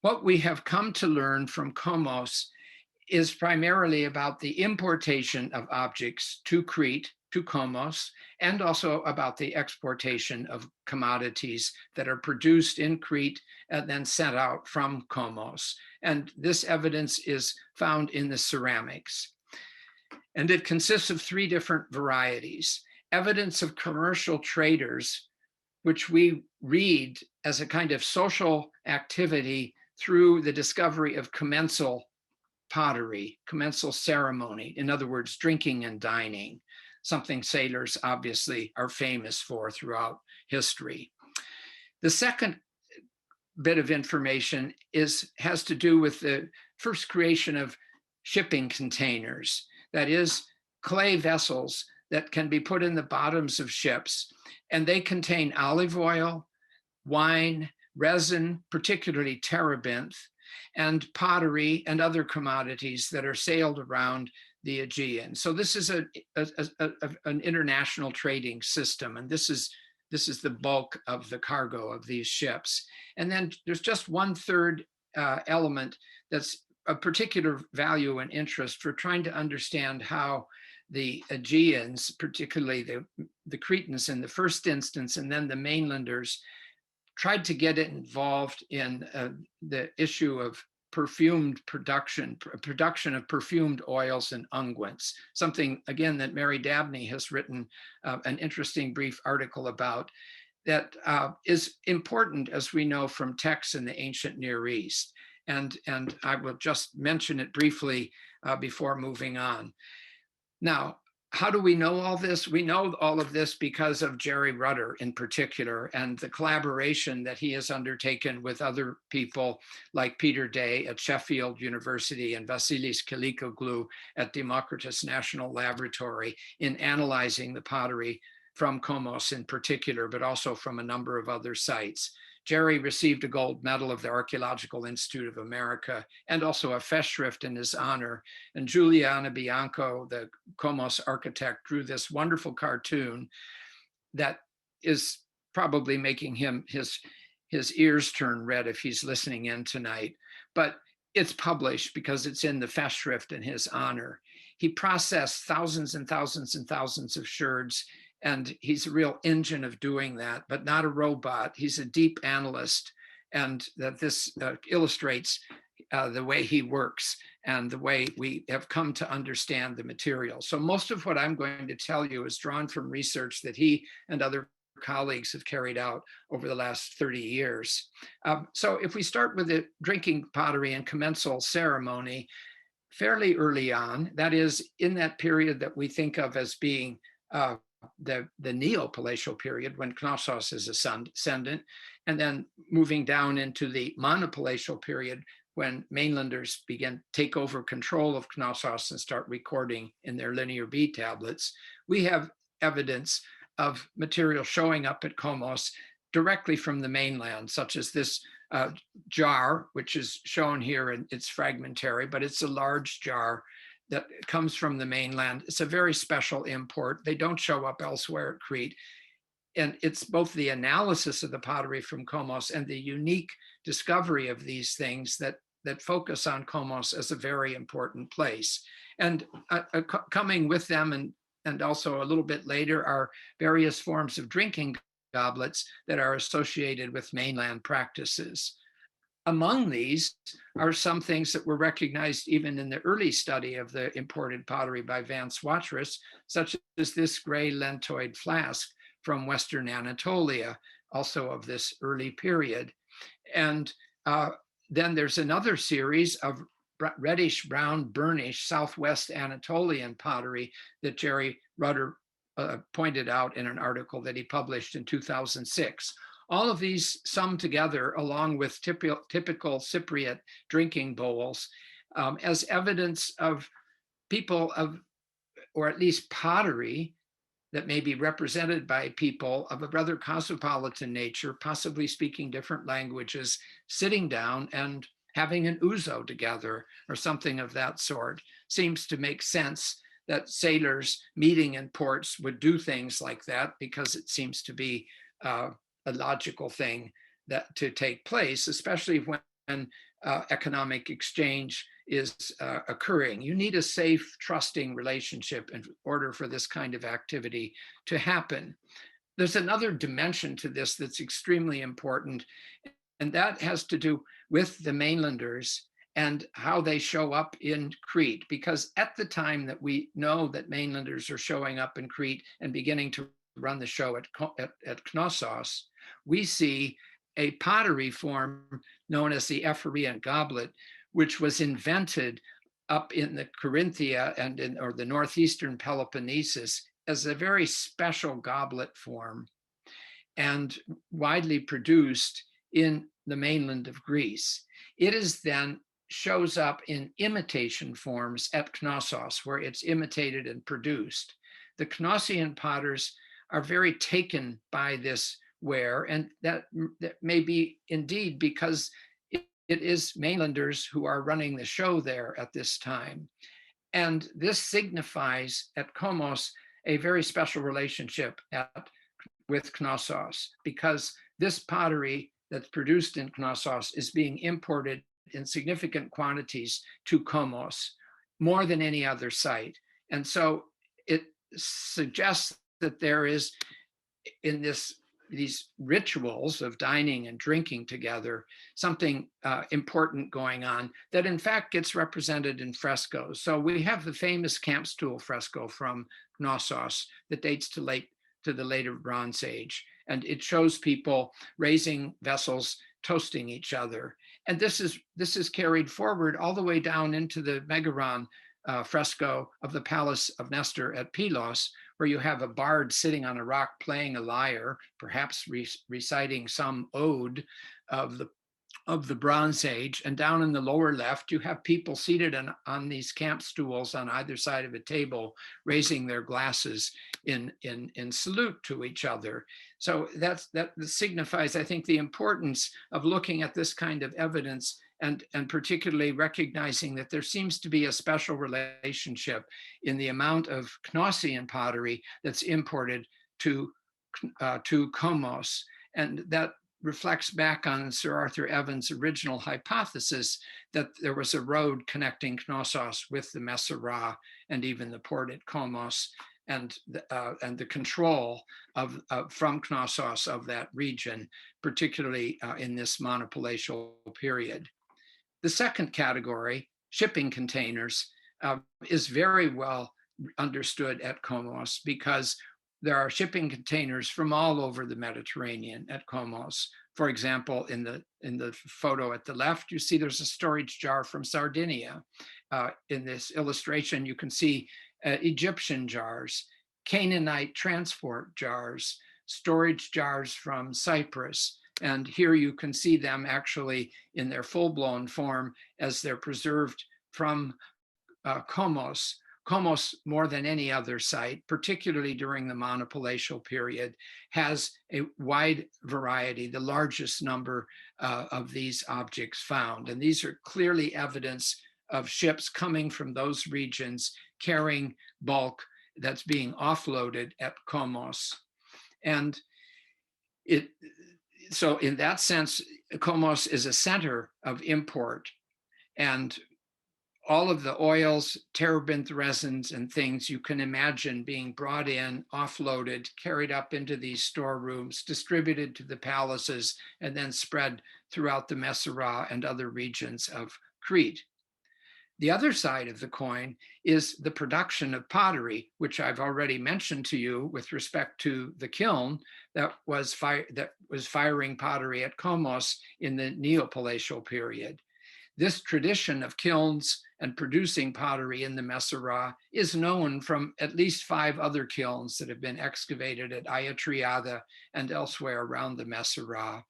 What we have come to learn from Kommos is primarily about the importation of objects to Crete, to Kommos, and also about the exportation of commodities that are produced in Crete and then sent out from Kommos. And this evidence is found in the ceramics. And it consists of three different varieties. Evidence of commercial traders which we read as a kind of social activity through the discovery of commensal pottery, commensal ceremony, in other words, drinking and dining, something sailors obviously are famous for throughout history. The second bit of information has to do with the first creation of shipping containers, that is, clay vessels that can be put in the bottoms of ships, and they contain olive oil, wine, resin, particularly terebinth, and pottery and other commodities that are sailed around the Aegean. So this is an international trading system, and this is the bulk of the cargo of these ships. And then there's just one third element that's of particular value and interest for trying to understand how the Aegeans, particularly the Cretans in the first instance, and then the mainlanders, tried to get involved in the issue of perfumed production of perfumed oils and unguents, something, again, that Mary Dabney has written an interesting brief article about, that is important, as we know from texts in the ancient Near East. And I will just mention it briefly before moving on. Now, how do we know all this? We know all of this because of Jerry Rutter in particular, and the collaboration that he has undertaken with other people like Peter Day at Sheffield University and Vasilis Kilikoglou at Democritus National Laboratory in analyzing the pottery from Kommos in particular, but also from a number of other sites. Jerry received a gold medal of the Archaeological Institute of America and also a Festschrift in his honor. And Giuliano Bianco, the Kommos architect, drew this wonderful cartoon that is probably making him his ears turn red if he's listening in tonight. But it's published because it's in the Festschrift in his honor. He processed thousands and thousands and thousands of sherds, and he's a real engine of doing that, but not a robot. He's a deep analyst, and that this illustrates the way he works and the way we have come to understand the material. So most of what I'm going to tell you is drawn from research that he and other colleagues have carried out over the last 30 years. So if we start with the drinking pottery and commensal ceremony, fairly early on, that is in that period that we think of as being the Neo-Palatial period, when Knossos is ascendant, and then moving down into the Monopalatial period, when mainlanders begin take over control of Knossos and start recording in their Linear B tablets, we have evidence of material showing up at Kommos directly from the mainland, such as this jar, which is shown here, and it's fragmentary, but it's a large jar that comes from the mainland. It's a very special import. They don't show up elsewhere at Crete. And it's both the analysis of the pottery from Kommos and the unique discovery of these things that focus on Kommos as a very important place. And coming with them, and also a little bit later, are various forms of drinking goblets that are associated with mainland practices. Among these are some things that were recognized even in the early study of the imported pottery by Vance Watrous, such as this gray lentoid flask from Western Anatolia, also of this early period. And then there's another series of reddish brown burnish Southwest Anatolian pottery that Jerry Rutter pointed out in an article that he published in 2006. All of these summed together, along with typical Cypriot drinking bowls, as evidence of people or at least pottery that may be represented by people of a rather cosmopolitan nature, possibly speaking different languages, sitting down and having an ouzo together or something of that sort. Seems to make sense that sailors meeting in ports would do things like that, because it seems to be a logical thing that to take place, especially when economic exchange is occurring. You need a safe, trusting relationship in order for this kind of activity to happen. There's another dimension to this that's extremely important, and that has to do with the mainlanders and how they show up in Crete. Because at the time that we know that mainlanders are showing up in Crete and beginning to run the show at Knossos, we see a pottery form known as the Efferent Goblet, which was invented up in the Carinthia or the northeastern Peloponnesus as a very special goblet form and widely produced in the mainland of Greece. It is then shows up in imitation forms at Knossos, where it's imitated and produced. The Knossian potters are very taken by this ware, and that may be indeed because it is mainlanders who are running the show there at this time. And this signifies at Kommos a very special relationship with Knossos, because this pottery that's produced in Knossos is being imported in significant quantities to Kommos, more than any other site. And so it suggests that there is in these rituals of dining and drinking together, something important going on that in fact gets represented in frescoes. So we have the famous camp stool fresco from Knossos that dates to the later Bronze Age. And it shows people raising vessels, toasting each other. And this is carried forward all the way down into the Megaron fresco of the Palace of Nestor at Pylos, where you have a bard sitting on a rock playing a lyre, perhaps reciting some ode of the Bronze Age. And down in the lower left, you have people seated on these camp stools on either side of a table, raising their glasses in salute to each other. So that signifies, I think, the importance of looking at this kind of evidence and particularly recognizing that there seems to be a special relationship in the amount of Knossian pottery that's imported to Kommos. And that reflects back on Sir Arthur Evans' original hypothesis that there was a road connecting Knossos with the Messera and even the port at Kommos, and the control from Knossos of that region, particularly in this monopalatial period. The second category, shipping containers, is very well understood at Kommos because there are shipping containers from all over the Mediterranean at Kommos. For example, in the photo at the left, you see there's a storage jar from Sardinia. In this illustration, you can see Egyptian jars, Canaanite transport jars, storage jars from Cyprus. And here you can see them actually in their full-blown form as they're preserved from Kommos. Kommos, more than any other site, particularly during the monopalatial period, has a wide variety, the largest number of these objects found. And these are clearly evidence of ships coming from those regions carrying bulk that's being offloaded at Kommos. And so in that sense, Kommos is a center of import, and all of the oils, terebinth resins and things you can imagine being brought in, offloaded, carried up into these storerooms, distributed to the palaces, and then spread throughout the Messera and other regions of Crete. The other side of the coin is the production of pottery, which I've already mentioned to you with respect to the kiln that was firing pottery at Kommos in the Neopalatial period. This tradition of kilns and producing pottery in the Messera is known from at least 5 other kilns that have been excavated at Ayatriad and elsewhere around the Messera.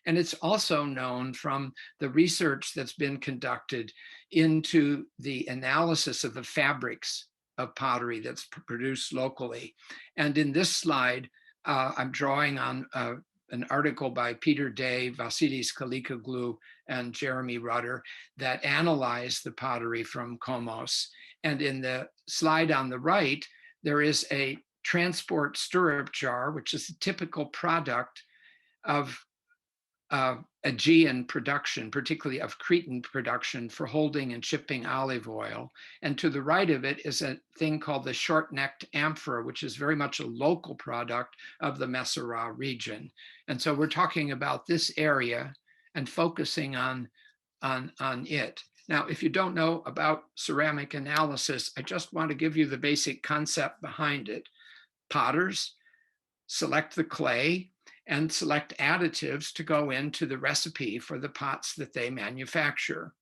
And it's also known from the research that's been conducted into the analysis of the fabrics of pottery that's produced locally. And in this slide, I'm drawing on an article by Peter Day, Vasilis Kalikoglu, and Jeremy Rudder that analyzed the pottery from Kommos. And in the slide on the right, there is a transport stirrup jar, which is a typical product of Aegean production, particularly of Cretan production for holding and shipping olive oil. And to the right of it is a thing called the short-necked amphora, which is very much a local product of the Messera region. And so we're talking about this area and focusing on it. Now, if you don't know about ceramic analysis, I just want to give you the basic concept behind it. Potters select the clay and select additives to go into the recipe for the pots that they manufacture.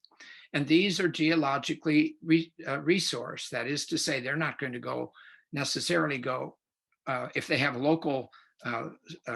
And these are geologically resourced. That is to say, they're not going to necessarily go, if they have local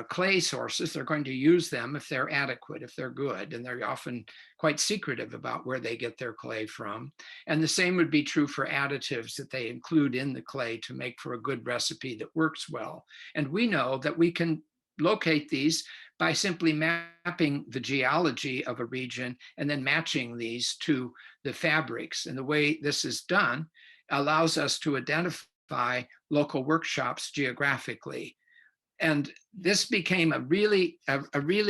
clay sources, they're going to use them if they're adequate, if they're good, and they're often quite secretive about where they get their clay from. And the same would be true for additives that they include in the clay to make for a good recipe that works well. And we know that we can locate these by simply mapping the geology of a region and then matching these to the fabrics. And the way this is done allows us to identify local workshops geographically. And this became a really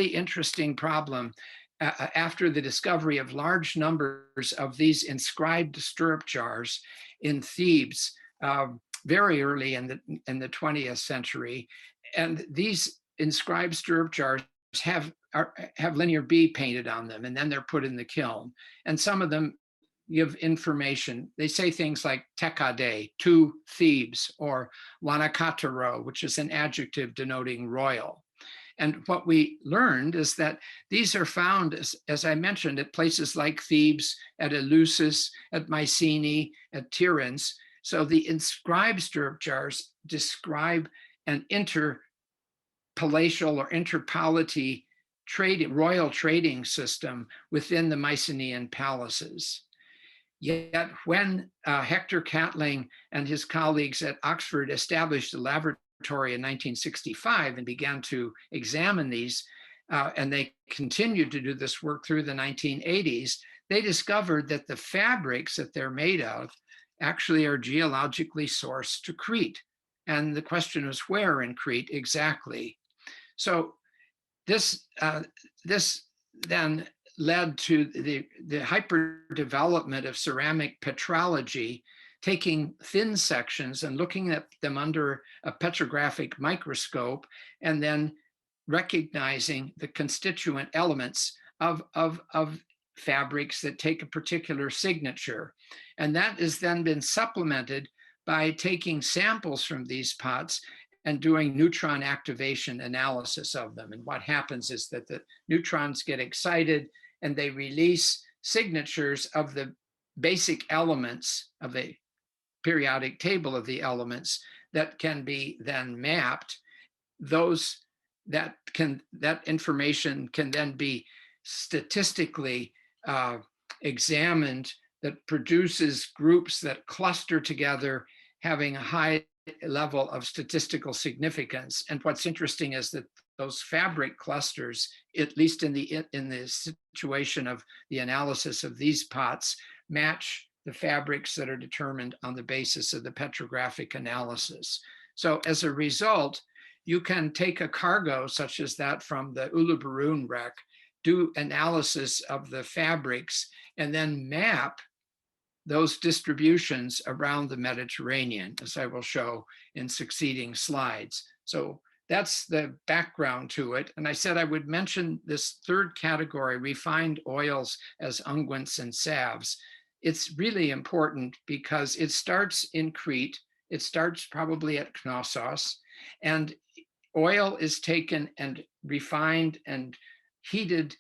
interesting problem after the discovery of large numbers of these inscribed stirrup jars in Thebes very early in the 20th century. And these inscribed stirrup jars have linear B painted on them, and then they're put in the kiln. And some of them give information. They say things like tekade, to Thebes, or wanakataro, which is an adjective denoting royal. And what we learned is that these are found, as I mentioned, at places like Thebes, at Eleusis, at Mycenae, at Tiryns. So the inscribed stirrup jars describe an interpalatial or interpolity royal trading system within the Mycenaean palaces. Yet when Hector Catling and his colleagues at Oxford established a laboratory in 1965 and began to examine these, and they continued to do this work through the 1980s, they discovered that the fabrics that they're made of actually are geologically sourced to Crete. And the question was, where in Crete exactly? So this then led to the hyper development of ceramic petrology, taking thin sections and looking at them under a petrographic microscope, and then recognizing the constituent elements of fabrics that take a particular signature. And that has then been supplemented by taking samples from these pots and doing neutron activation analysis of them. And what happens is that the neutrons get excited and they release signatures of the basic elements of the periodic table of the elements that can be then mapped. That information can then be statistically examined, that produces groups that cluster together, having a high level of statistical significance. And what's interesting is that those fabric clusters, at least in the situation of the analysis of these pots, match the fabrics that are determined on the basis of the petrographic analysis. So as a result, you can take a cargo such as that from the Uluburun wreck, do analysis of the fabrics, and then map those distributions around the Mediterranean, as I will show in succeeding slides. So that's the background to it. And I said I would mention this third category, refined oils as unguents and salves. It's really important because it starts in Crete. It starts probably at Knossos, and oil is taken and refined and heated,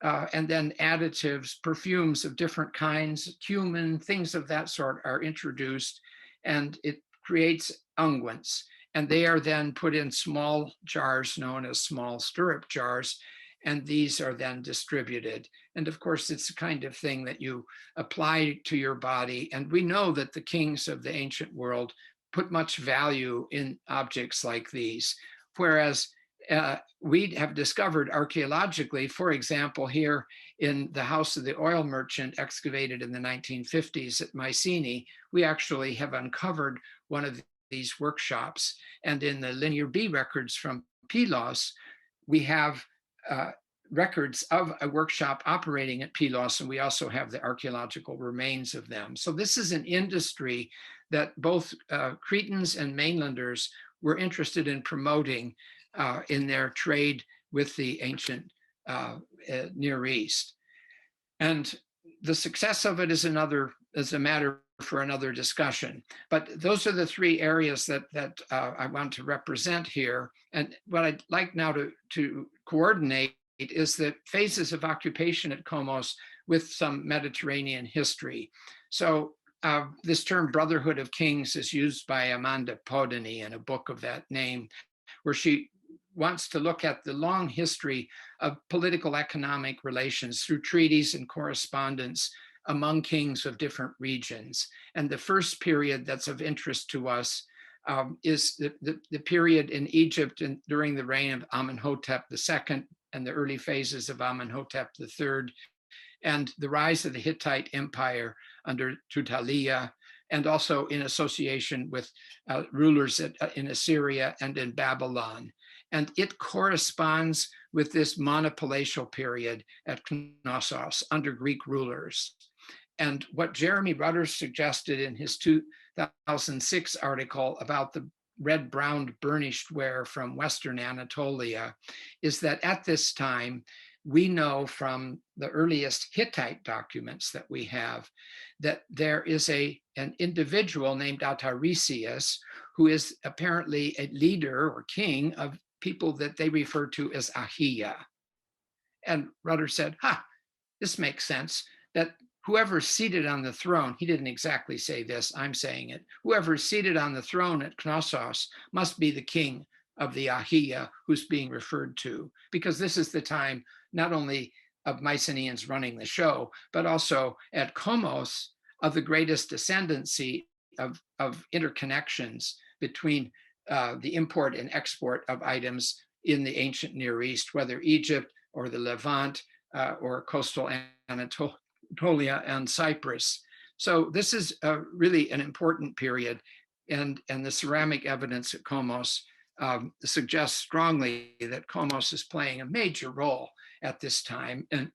and then additives, perfumes of different kinds, cumin, things of that sort are introduced, and it creates unguents. And they are then put in small jars known as small stirrup jars, and these are then distributed. And of course, it's the kind of thing that you apply to your body. And we know that the kings of the ancient world put much value in objects like these, whereas we have discovered archaeologically, for example, here in the house of the oil merchant excavated in the 1950s at Mycenae, we actually have uncovered one of these workshops. And in the Linear B records from Pylos, we have records of a workshop operating at Pylos, and we also have the archaeological remains of them. So this is an industry that both Cretans and mainlanders were interested in promoting in their trade with the ancient Near East. And the success of it is a matter for another discussion. But those are the three areas that I want to represent here. And what I'd like now to coordinate is the phases of occupation at Kommos with some Mediterranean history. So this term Brotherhood of Kings is used by Amanda Podany in a book of that name, where she wants to look at the long history of political economic relations through treaties and correspondence among kings of different regions. And the first period that's of interest to us is the period in Egypt and during the reign of Amenhotep II and the early phases of Amenhotep III, and the rise of the Hittite Empire under Tudhaliya, and also in association with rulers in Assyria and in Babylon. And it corresponds with this monopalatial period at Knossos under Greek rulers. And what Jeremy Rutter suggested in his 2006 article about the red-brown burnished ware from Western Anatolia is that at this time, we know from the earliest Hittite documents that we have that there is an individual named Atarisius who is apparently a leader or king of people that they refer to as Ahiya. And Rutter said, this makes sense, that whoever's seated on the throne, he didn't exactly say this, I'm saying it, whoever's seated on the throne at Knossos must be the king of the Ahiya who's being referred to, because this is the time not only of Mycenaeans running the show, but also at Kommos of the greatest ascendancy of interconnections between the import and export of items in the ancient Near East, whether Egypt or the Levant or coastal Anatolia and Cyprus. So this is really an important period, and the ceramic evidence at Kommos suggests strongly that Kommos is playing a major role at this time. And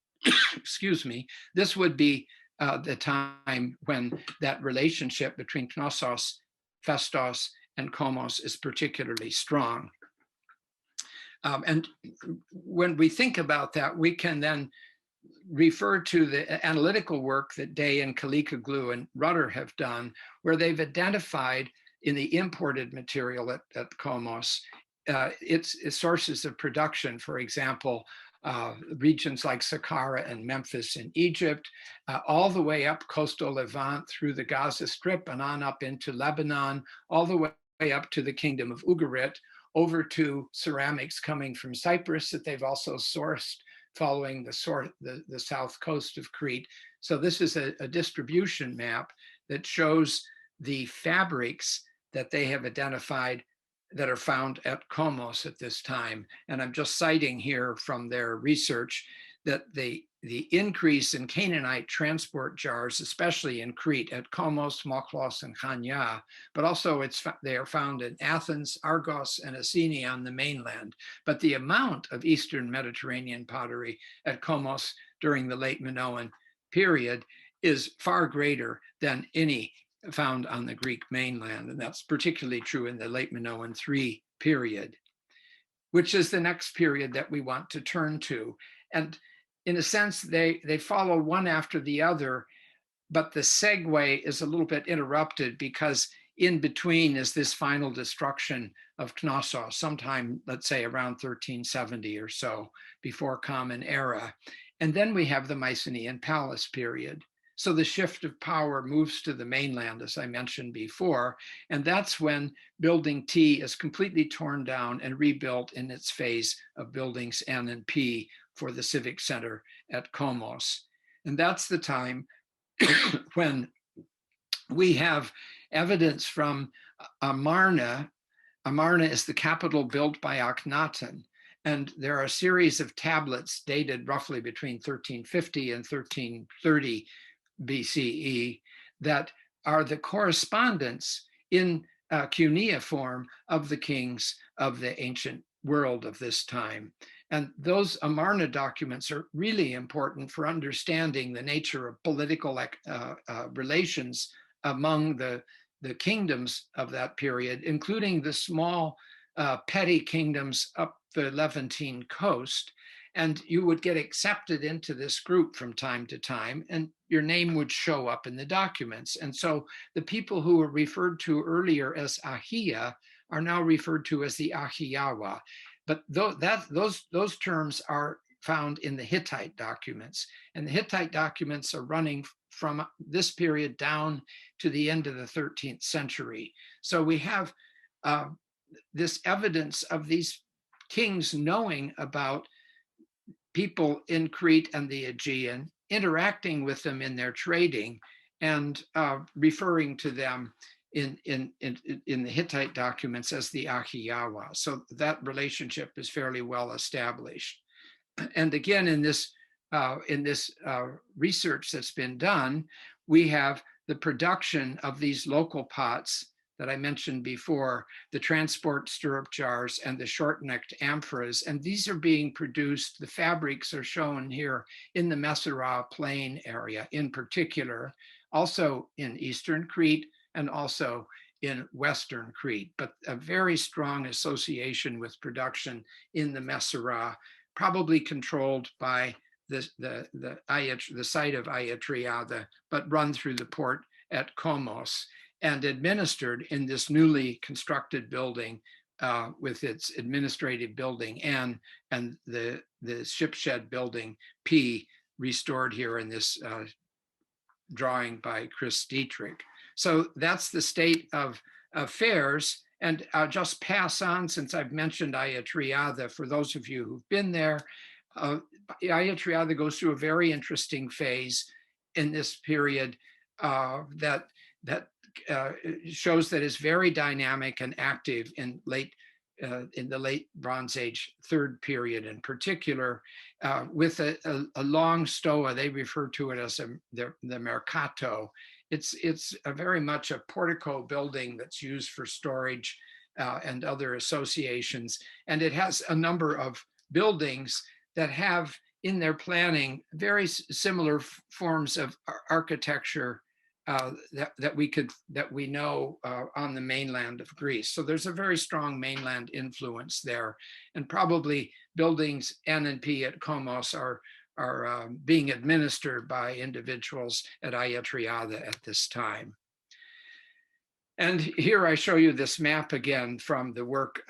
excuse me, this would be the time when that relationship between Knossos, Festos, and Kommos is particularly strong. And when we think about that, we can then refer to the analytical work that Day and Kalikoglu and Rutter have done, where they've identified in the imported material at Kommos its sources of production. For example, regions like Saqqara and Memphis in Egypt, all the way up coastal Levant through the Gaza Strip and on up into Lebanon, all the way up to the kingdom of Ugarit, over to ceramics coming from Cyprus that they've also sourced following the south coast of Crete. So this is a distribution map that shows the fabrics that they have identified that are found at Kommos at this time. And I'm just citing here from their research that the increase in Canaanite transport jars, especially in Crete at Kommos, Moklos, and Chania, but also they are found in Athens, Argos, and Assini on the mainland. But the amount of Eastern Mediterranean pottery at Kommos during the late Minoan period is far greater than any found on the Greek mainland. And that's particularly true in the late Minoan III period, which is the next period that we want to turn to. And in a sense, they follow one after the other, but the segue is a little bit interrupted because in between is this final destruction of Knossos, sometime, let's say, around 1370 or so, before Common Era. And then we have the Mycenaean Palace period. So the shift of power moves to the mainland, as I mentioned before, and that's when Building T is completely torn down and rebuilt in its phase of buildings N and P for the Civic Center at Kommos. And that's the time when we have evidence from Amarna. Amarna is the capital built by Akhenaten, and there are a series of tablets dated roughly between 1350 and 1330 BCE that are the correspondence in cuneiform of the kings of the ancient world of this time. And those Amarna documents are really important for understanding the nature of political relations among the kingdoms of that period, including the small petty kingdoms up the Levantine coast. And you would get accepted into this group from time to time. And your name would show up in the documents. And so the people who were referred to earlier as Ahia are now referred to as the Ahiawa. But those terms are found in the Hittite documents. And the Hittite documents are running from this period down to the end of the 13th century. So we have this evidence of these kings knowing about people in Crete and the Aegean, interacting with them in their trading, and referring to them in the Hittite documents as the Ahiawa. So that relationship is fairly well established. And again, in this research that's been done, we have the production of these local pots that I mentioned before, the transport stirrup jars and the short-necked amphoras. And these are being produced, the fabrics are shown here in the Messera plain area in particular, also in Eastern Crete and also in Western Crete, but a very strong association with production in the Messera, probably controlled by the site of Ayatriad, but run through the port at Kommos, and administered in this newly constructed building with its administrative building and the ship shed building P, restored here in this drawing by Chris Dietrich. So that's the state of affairs. And I'll just pass on, since I've mentioned Ayatriad, for those of you who've been there. Ayatriad goes through a very interesting phase in this period that shows that it's very dynamic and active in the late Bronze Age third period in particular, with a long stoa. They refer to it as the mercato. It's very much a portico building that's used for storage and other associations. And it has a number of buildings that have in their planning very similar forms of architecture that we know on the mainland of Greece. So there's a very strong mainland influence there, and probably buildings N and P at Kommos are being administered by individuals at Ayatriad at this time. And here I show you this map again from the work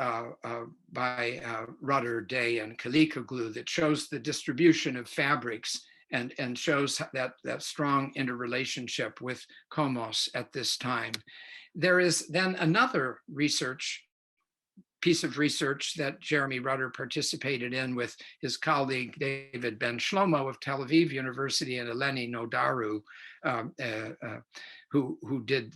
by Rudder, Day, and Kalikoglu that shows the distribution of fabrics and shows that strong interrelationship with Kommos at this time. There is then another piece of research that Jeremy Rudder participated in with his colleague David Ben Shlomo of Tel Aviv University and Eleni Nodaru, who did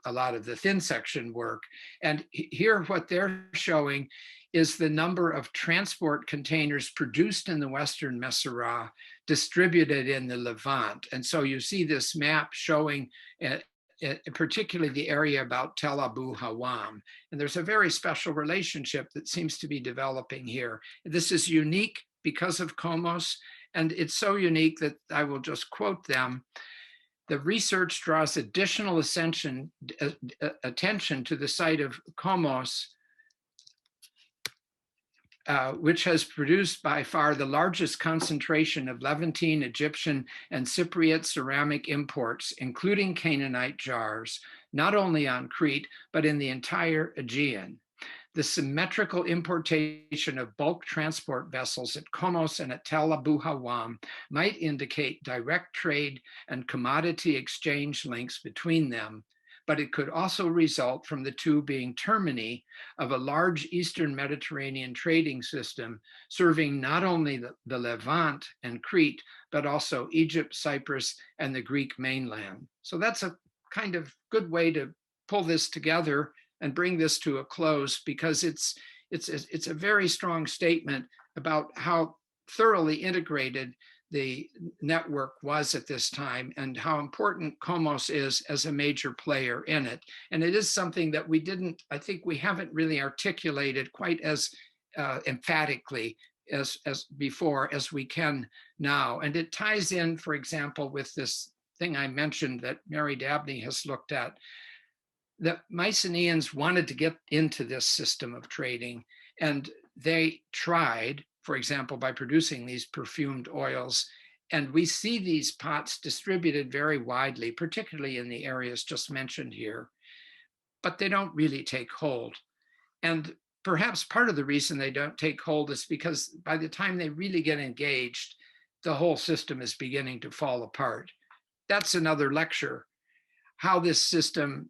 a lot of the thin section work. And here what they're showing is the number of transport containers produced in the Western Messera distributed in the Levant. And so you see this map showing particularly the area about Tel Abu Hawam. And there's a very special relationship that seems to be developing here. This is unique because of Kommos, and it's so unique that I will just quote them. The research draws additional attention to the site of Kommos, which has produced by far the largest concentration of Levantine, Egyptian, and Cypriot ceramic imports, including Canaanite jars, not only on Crete, but in the entire Aegean. The symmetrical importation of bulk transport vessels at Kommos and at Tel Abu Hawam might indicate direct trade and commodity exchange links between them, but it could also result from the two being termini of a large Eastern Mediterranean trading system serving not only the Levant and Crete, but also Egypt, Cyprus, and the Greek mainland. So that's a kind of good way to pull this together and bring this to a close, because it's a very strong statement about how thoroughly integrated the network was at this time and how important Kommos is as a major player in it. And it is something that I think we haven't really articulated quite as emphatically as before as we can now. And it ties in, for example, with this thing I mentioned that Mary Dabney has looked at. The Mycenaeans wanted to get into this system of trading, and they tried, for example, by producing these perfumed oils And we see these pots distributed very widely, particularly in the areas just mentioned here, but they don't really take hold. And perhaps part of the reason they don't take hold is because by the time they really get engaged, the whole system is beginning to fall apart. That's another lecture, how this system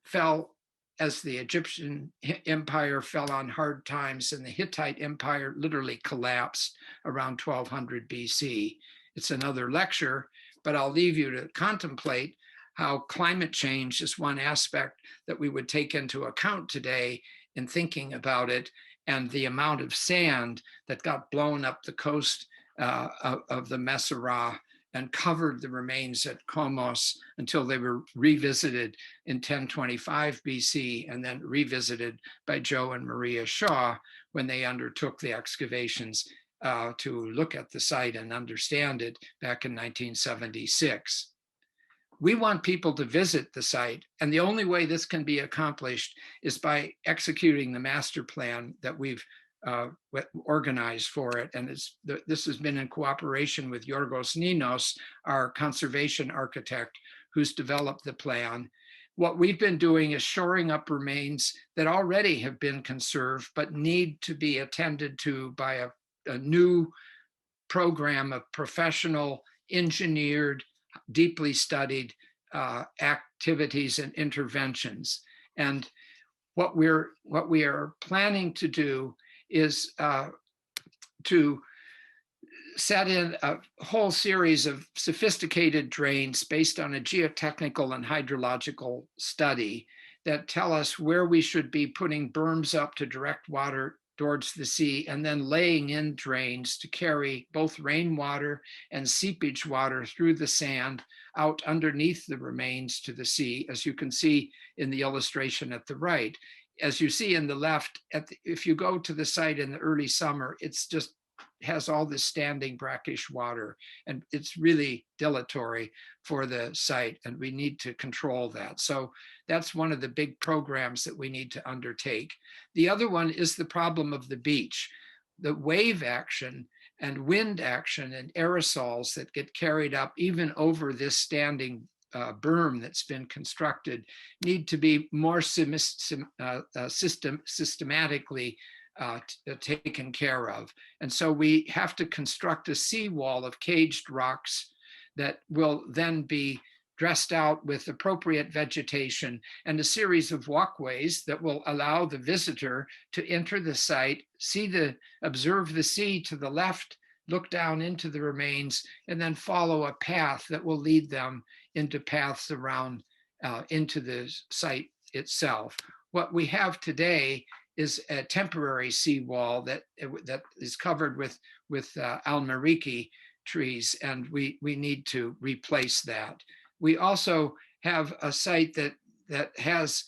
fell as the Egyptian empire fell on hard times and the Hittite empire literally collapsed around 1200 BC. It's another lecture, but I'll leave you to contemplate how climate change is one aspect that we would take into account today in thinking about it, and the amount of sand that got blown up the coast of the Messera and covered the remains at Kommos until they were revisited in 1025 BC and then revisited by Joe and Maria Shaw when they undertook the excavations to look at the site and understand it back in 1976. We want people to visit the site, and the only way this can be accomplished is by executing the master plan that we've organized for it. And this has been in cooperation with Yorgos Ninos, our conservation architect, who's developed the plan. What we've been doing is shoring up remains that already have been conserved, but need to be attended to by a new program of professional, engineered, deeply studied activities and interventions. And what we are planning to do is to set in a whole series of sophisticated drains based on a geotechnical and hydrological study that tell us where we should be putting berms up to direct water towards the sea, and then laying in drains to carry both rainwater and seepage water through the sand out underneath the remains to the sea, as you can see in the illustration at the right. As you see in the left, if you go to the site in the early summer, it's just has all this standing brackish water, and it's really dilatory for the site, and we need to control that. So that's one of the big programs that we need to undertake. The other one is the problem of the beach. The wave action and wind action and aerosols that get carried up even over this standing berm that's been constructed need to be more systematically taken care of. And so we have to construct a seawall of caged rocks that will then be dressed out with appropriate vegetation and a series of walkways that will allow the visitor to enter the site, observe the sea to the left, look down into the remains, and then follow a path that will lead them into paths around into the site itself. What we have today is a temporary seawall that is covered with almariki trees, and we need to replace that. We also have a site that has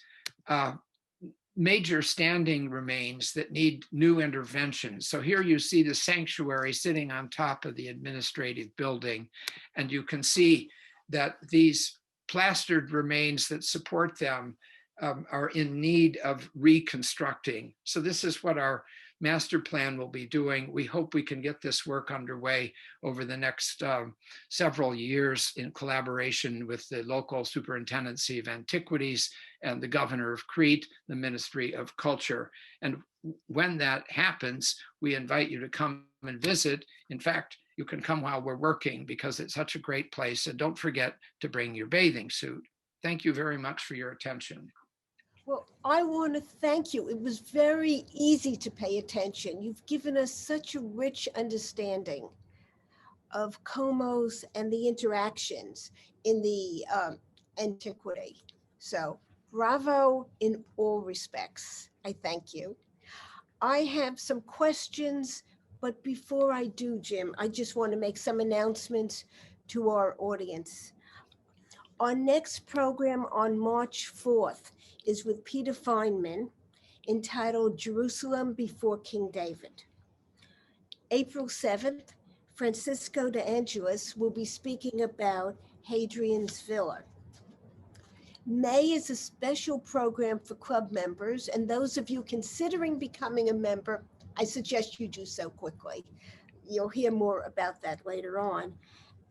major standing remains that need new interventions. So here you see the sanctuary sitting on top of the administrative building, and you can see that these plastered remains that support them are in need of reconstructing. So this is what our master plan will be doing. We hope we can get this work underway over the next several years in collaboration with the local Superintendency of Antiquities and the Governor of Crete, the Ministry of Culture. And when that happens, we invite you to come and visit. In fact, you can come while we're working because it's such a great place. And don't forget to bring your bathing suit. Thank you very much for your attention. Well, I want to thank you. It was very easy to pay attention. You've given us such a rich understanding of Kommos and the interactions in the antiquity. So bravo in all respects. I thank you. I have some questions, but before I do, Jim, I just want to make some announcements to our audience. Our next program on March 4th is with Peter Feynman, entitled Jerusalem Before King David. April 7th, Francisco de Angelis will be speaking about Hadrian's Villa. May is a special program for club members, and those of you considering becoming a member, I suggest you do so quickly. you'll hear more about that later on.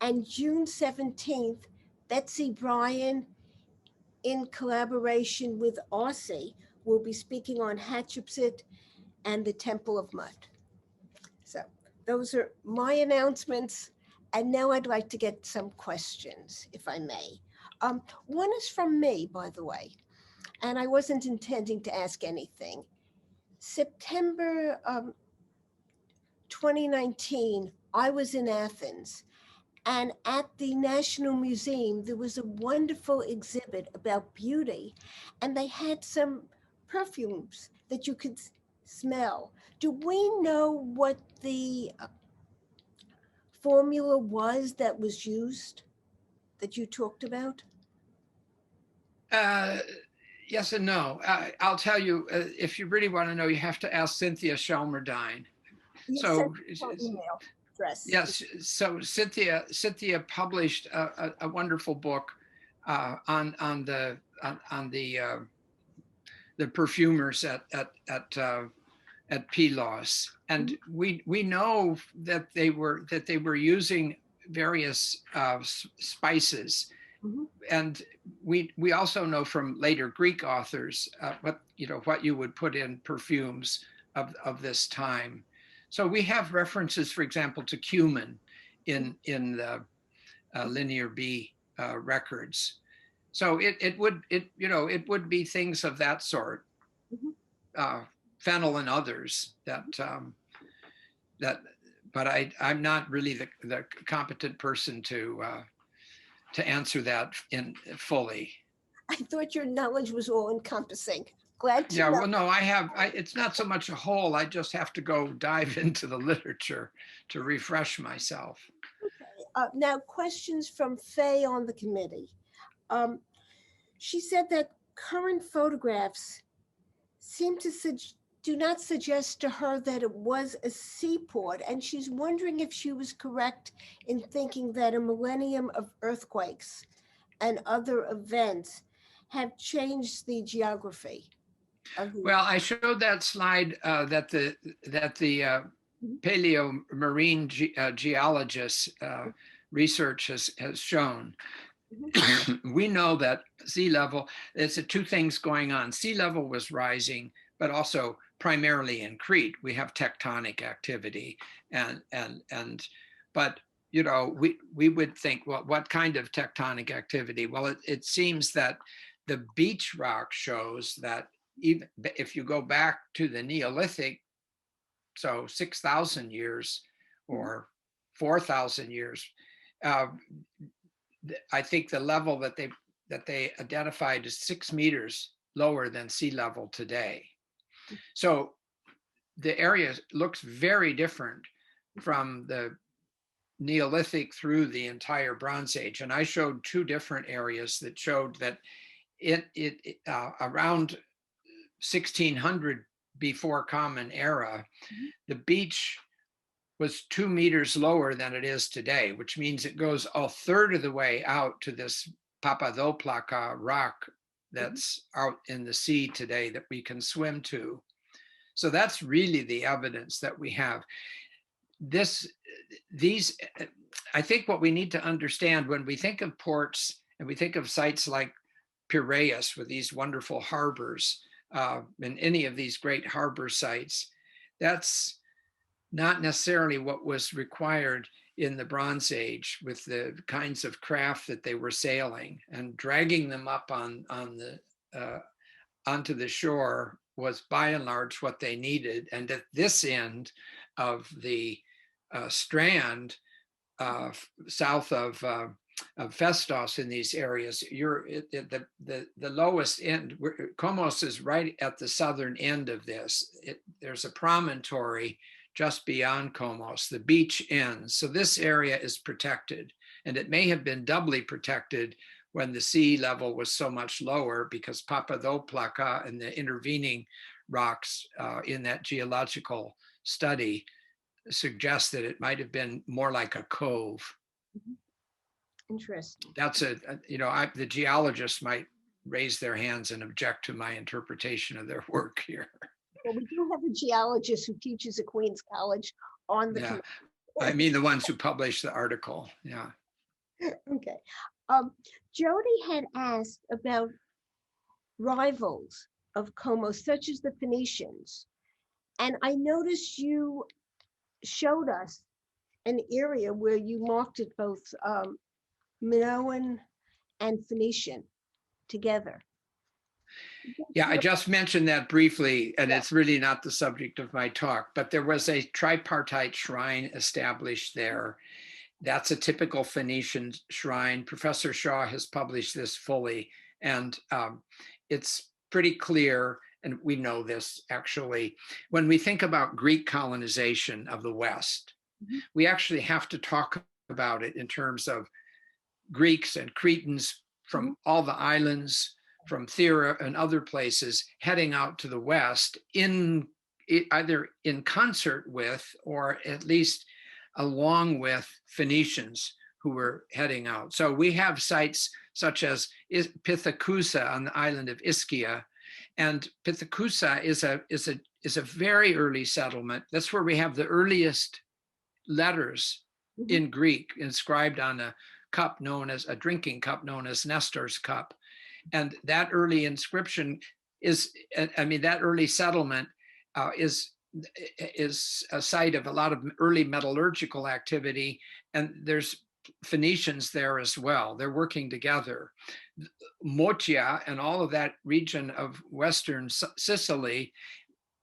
And June 17th, Betsy Bryan, in collaboration with Aussie, will be speaking on Hatshepsut and the Temple of Mud. So those are my announcements. And now I'd like to get some questions, if I may. One is from me, by the way, and I wasn't intending to ask anything. September 2019, I was in Athens, and at the National Museum, there was a wonderful exhibit about beauty, and they had some perfumes that you could smell. Do we know what the formula was that was used that you talked about? Yes and no. I'll tell you, if you really want to know, you have to ask Cynthia Shelmerdine. You So sent an email address. yes, so Cynthia published a wonderful book on the perfumers at Pylos, and we know that they were using various spices. And we also know from later Greek authors what you would put in perfumes of this time. So we have references, for example, to cumin in the Linear B records. So it would be things of that sort, fennel and others but I'm not really the competent person to answer that fully. I thought your knowledge was all encompassing. Glad to Yeah, know. well, no, it's not so much a hole. I just have to go dive into the literature to refresh myself. Okay. Now, questions from Faye on the committee. She said that current photographs seem to do not suggest to her that it was a seaport, and she's wondering if she was correct in thinking that a millennium of earthquakes and other events have changed the geography. Well, I showed that slide that the paleo marine geologists research has shown. We know that sea level, there's two things going on. Sea level was rising, but also primarily in Crete, we have tectonic activity, but we would think, well, what kind of tectonic activity? Well, it seems that the beach rock shows that even if you go back to the Neolithic, so 6,000 years or 4,000 years, I think the level that they identified is 6 meters lower than sea level today. So the area looks very different from the Neolithic through the entire Bronze Age. And I showed two different areas that showed that around 1600 before Common Era, the beach was 2 meters lower than it is today, which means it goes a third of the way out to this Papadoplaka rock that's out in the sea today that we can swim to. So that's really the evidence that we have. I think what we need to understand when we think of ports and we think of sites like Piraeus with these wonderful harbors, and any of these great harbor sites, that's not necessarily what was required in the Bronze Age with the kinds of craft that they were sailing, and dragging them up onto the shore was by and large what they needed. And at this end of the strand, south of Festos in these areas, the lowest end. Kommos is right at the southern end of this. There's a promontory just beyond Kommos. The beach ends. So this area is protected, and it may have been doubly protected when the sea level was so much lower, because Papadoplaka and the intervening rocks in that geological study suggest that it might have been more like a cove. Interesting. That's the geologists might raise their hands and object to my interpretation of their work here. Well, we do have a geologist who teaches at Queens College on the committee. I mean, the ones who published the article. Yeah. Okay. Jody had asked about rivals of Kommos, such as the Phoenicians. And I noticed you showed us an area where you marked it both Minoan and Phoenician together. Yeah, I just mentioned that briefly, and Yeah. it's really not the subject of my talk, but there was a tripartite shrine established there. That's a typical Phoenician shrine. Professor Shaw has published this fully, and it's pretty clear, and we know this actually, when we think about Greek colonization of the West, we actually have to talk about it in terms of Greeks and Cretans from all the islands, from Thera and other places, heading out to the West either in concert with, or at least along with, Phoenicians who were heading out. So we have sites such as Pithacusa on the island of Ischia, and Pithacusa is a very early settlement. That's where we have the earliest letters in Greek inscribed on a cup known as a drinking cup known as Nestor's cup. And that early inscription is, I mean, that early settlement is a site of a lot of early metallurgical activity, and there's Phoenicians there as well. They're working together. Motia and all of that region of Western Sicily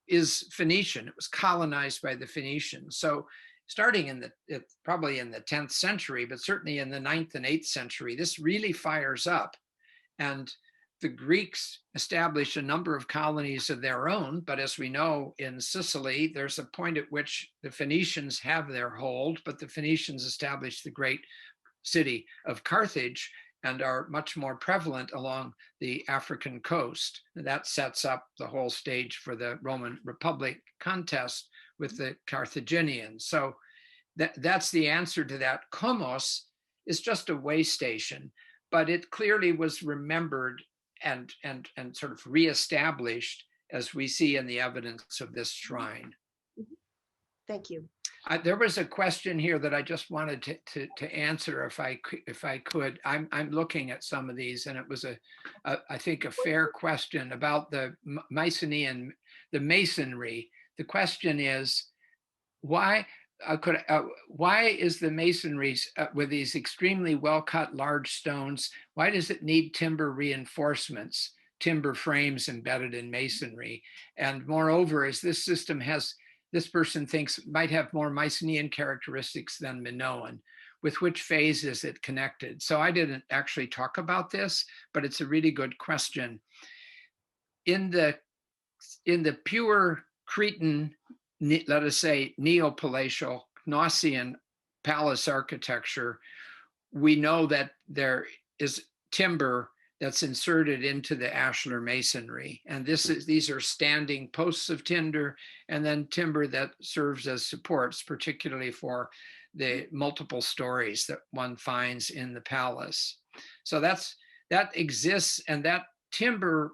is Phoenician. It was colonized by the Phoenicians. So starting probably in the 10th century, but certainly in the 9th and 8th century, this really fires up. And the Greeks established a number of colonies of their own, but as we know, in Sicily, there's a point at which the Phoenicians have their hold, but the Phoenicians established the great city of Carthage and are much more prevalent along the African coast. And that sets up the whole stage for the Roman Republic contest with the Carthaginians. So that's the answer to that. Kommos is just a way station, but it clearly was remembered and sort of reestablished, as we see in the evidence of this shrine. Thank you. There was a question here that I just wanted to answer if I could. I'm looking at some of these, and it was I think a fair question about the Mycenaean, the masonry. The question is, why is the masonry with these extremely well-cut large stones, why does it need timber reinforcements, timber frames embedded in masonry? And moreover, as this system this person thinks might have more Mycenaean characteristics than Minoan, with which phase is it connected? So I didn't actually talk about this, but it's a really good question. In the pure Cretan, let us say, neo-palatial Gnossian palace architecture, we know that there is timber that's inserted into the ashlar masonry. And these are standing posts of timber, and then timber that serves as supports, particularly for the multiple stories that one finds in the palace. So that exists, and that timber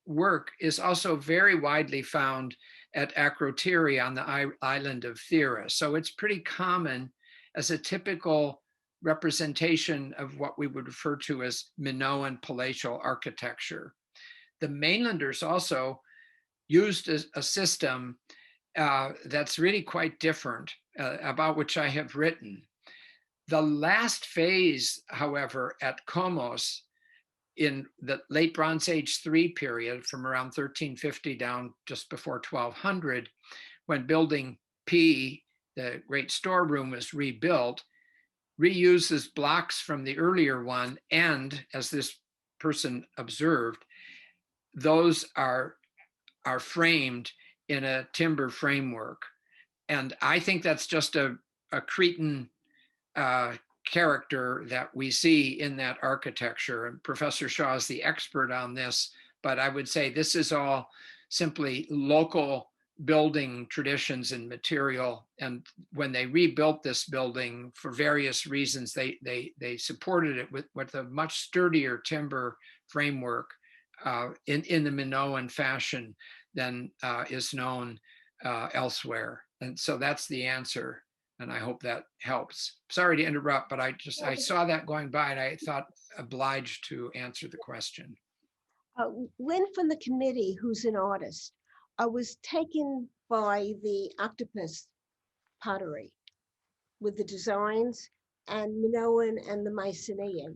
work is also very widely found at Akrotiri on the island of Thera. So it's pretty common as a typical representation of what we would refer to as Minoan palatial architecture. The mainlanders also used a system that's really quite different, about which I have written. The last phase, however, at Kommos, in the late Bronze Age 3 period, from around 1350 down just before 1200, when building P, the great storeroom, was rebuilt, reuses blocks from the earlier one, and as this person observed, those are framed in a timber framework. And I think that's just a Cretan character that we see in that architecture. And Professor Shaw is the expert on this, but I would say this is all simply local building traditions and material. And when they rebuilt this building for various reasons, they supported it with a much sturdier timber framework in the Minoan fashion than is known elsewhere. And so that's the answer. And I hope that helps. Sorry to interrupt, but I saw that going by and I thought obliged to answer the question. Lynn from the committee, who's an artist, I was taken by the octopus pottery with the designs and Minoan and the Mycenaean.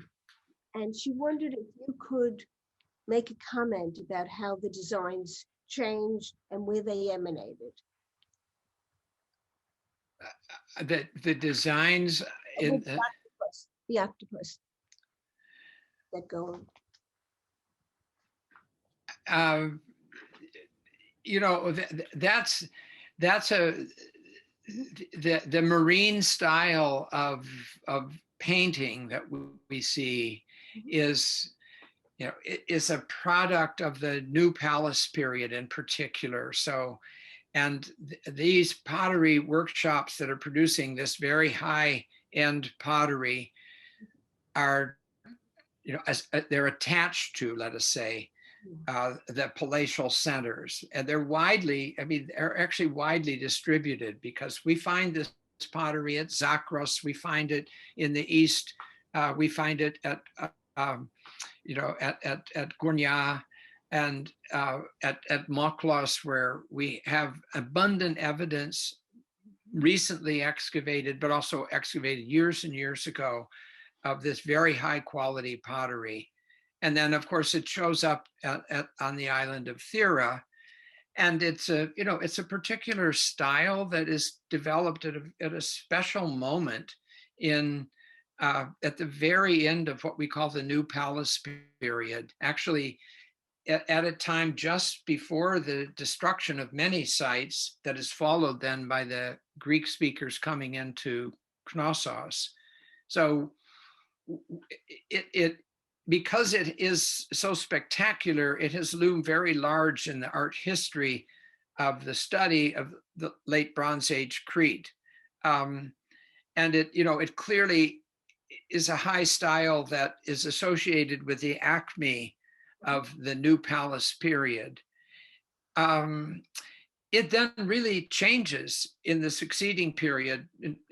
And she wondered if you could make a comment about how the designs changed and where they emanated. The designs in the octopus that go on. You know, that's the marine style of painting that we see is, you know, is a product of the New Palace period in particular. So, and these pottery workshops that are producing this very high end pottery are, you know, they're attached to, let us say, the palatial centers, and they're widely, I mean, they're actually widely distributed, because we find this pottery at Zakros, we find it in the east, we find it at you know, at Gurnia, and at Moklos, where we have abundant evidence, recently excavated, but also excavated years and years ago, of this very high quality pottery. And then, of course, it shows up on the island of Terra, and it's a, you know, it's a particular style that is developed at a special moment in at the very end of what we call the New Palace period. Actually, at a time just before the destruction of many sites that is followed then by the Greek speakers coming into Knossos. So because it is so spectacular, it has loomed very large in the art history of the study of the late Bronze Age Crete. And it, you know, it clearly is a high style that is associated with the acme of the New Palace period. It then really changes in the succeeding period,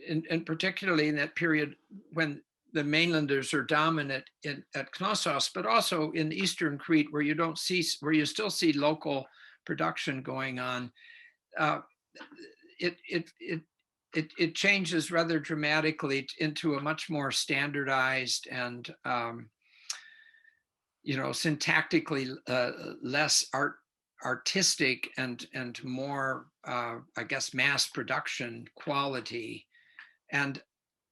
and particularly in that period when the mainlanders are dominant at Knossos, but also in Eastern Crete, where you still see local production going on. It changes rather dramatically into a much more standardized and you know, syntactically less artistic and more I guess mass production quality. And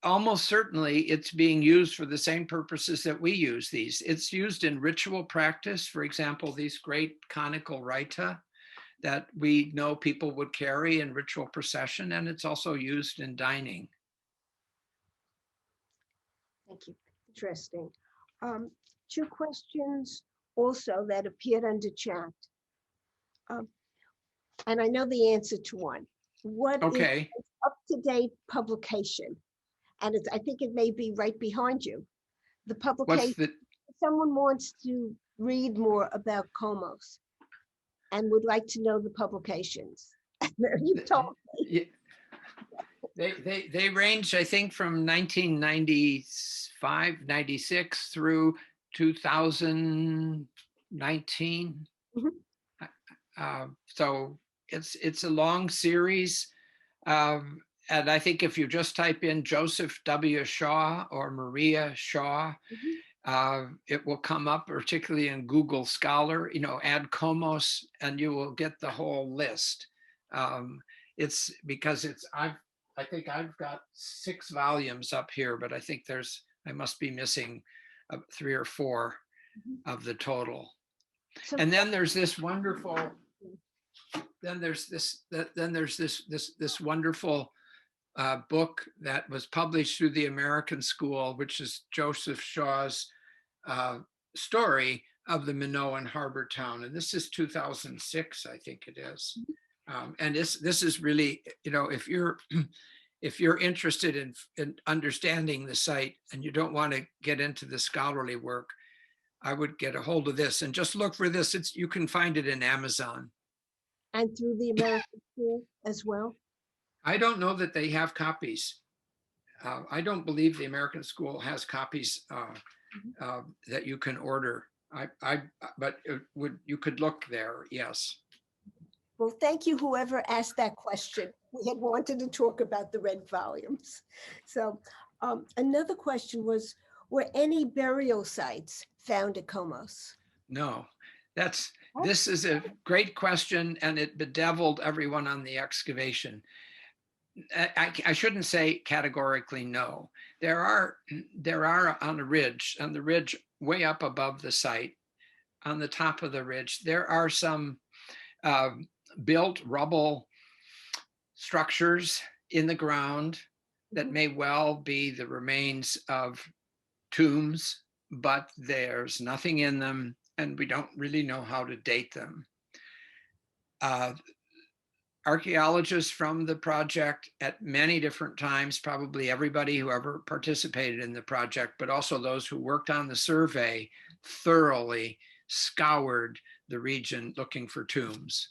almost certainly it's being used for the same purposes that we use these. It's used in ritual practice, for example, these great conical raita that we know people would carry in ritual procession, and it's also used in dining. Thank you. Interesting. Two questions also that appeared under chat. And I know the answer to one. What is up-to-date publication? And it's, I think it may be right behind you. The publication, someone wants to read more about Kommos and would like to know the publications. You told me. They range, I think, from 1995, 96 through 2019. Mm-hmm. So it's a long series. And I think if you just type in Joseph W. Shaw or Maria Shaw, mm-hmm. It will come up, particularly in Google Scholar, you know, add Kommos, and you will get the whole list. It's because I think I've got 6 volumes up here, but I think I must be missing 3 or 4 mm-hmm. of the total. So, and then there's this wonderful, this wonderful book that was published through the American School, which is Joseph Shaw's story of the Minoan harbor town. And this is 2006, I think it is. And this is really, you know, if you're interested in understanding the site and you don't want to get into the scholarly work, I would get a hold of this and just look for this. You can find it in Amazon. And through the American School as well? I don't know that they have copies. I don't believe the American School has copies that you can order. But you could look there, yes. Well, thank you, whoever asked that question. We had wanted to talk about the red volumes. So another question was, were any burial sites found at Kommos? No, this is a great question, and it bedeviled everyone on the excavation. I shouldn't say categorically no. There are on the ridge way up above the site, on the top of the ridge, there are some built rubble structures in the ground that may well be the remains of tombs, but there's nothing in them, and we don't really know how to date them. Archaeologists from the project at many different times, probably everybody who ever participated in the project, but also those who worked on the survey, thoroughly scoured the region looking for tombs.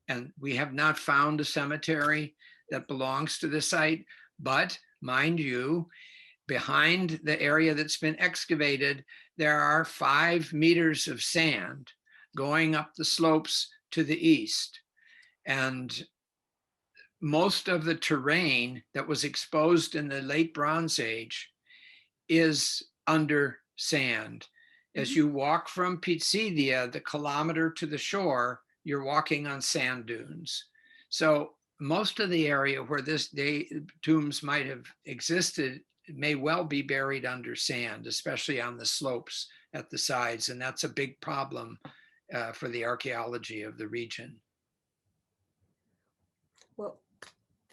And we have not found a cemetery that belongs to the site, but mind you, behind the area that's been excavated, there are 5 meters of sand going up the slopes to the east. And most of the terrain that was exposed in the late Bronze Age is under sand. As you walk from Pithacusa, the kilometer to the shore, you're walking on sand dunes. So most of the area where tombs might have existed may well be buried under sand, especially on the slopes at the sides. And that's a big problem for the archaeology of the region. Well,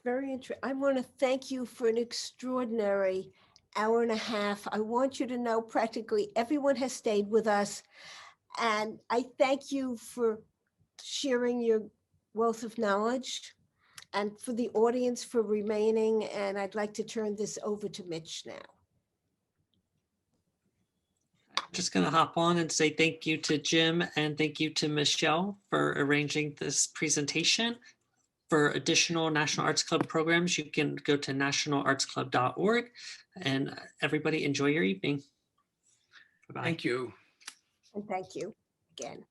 very interesting. I want to thank you for an extraordinary hour and a half. I want you to know practically everyone has stayed with us. And I thank you for sharing your wealth of knowledge, and for the audience for remaining. And I'd like to turn this over to Mitch now. Just going to hop on and say thank you to Jim and thank you to Michelle for arranging this presentation. For additional National Arts Club programs, you can go to nationalartsclub.org, and everybody enjoy your evening. Bye-bye. Thank you. And thank you again.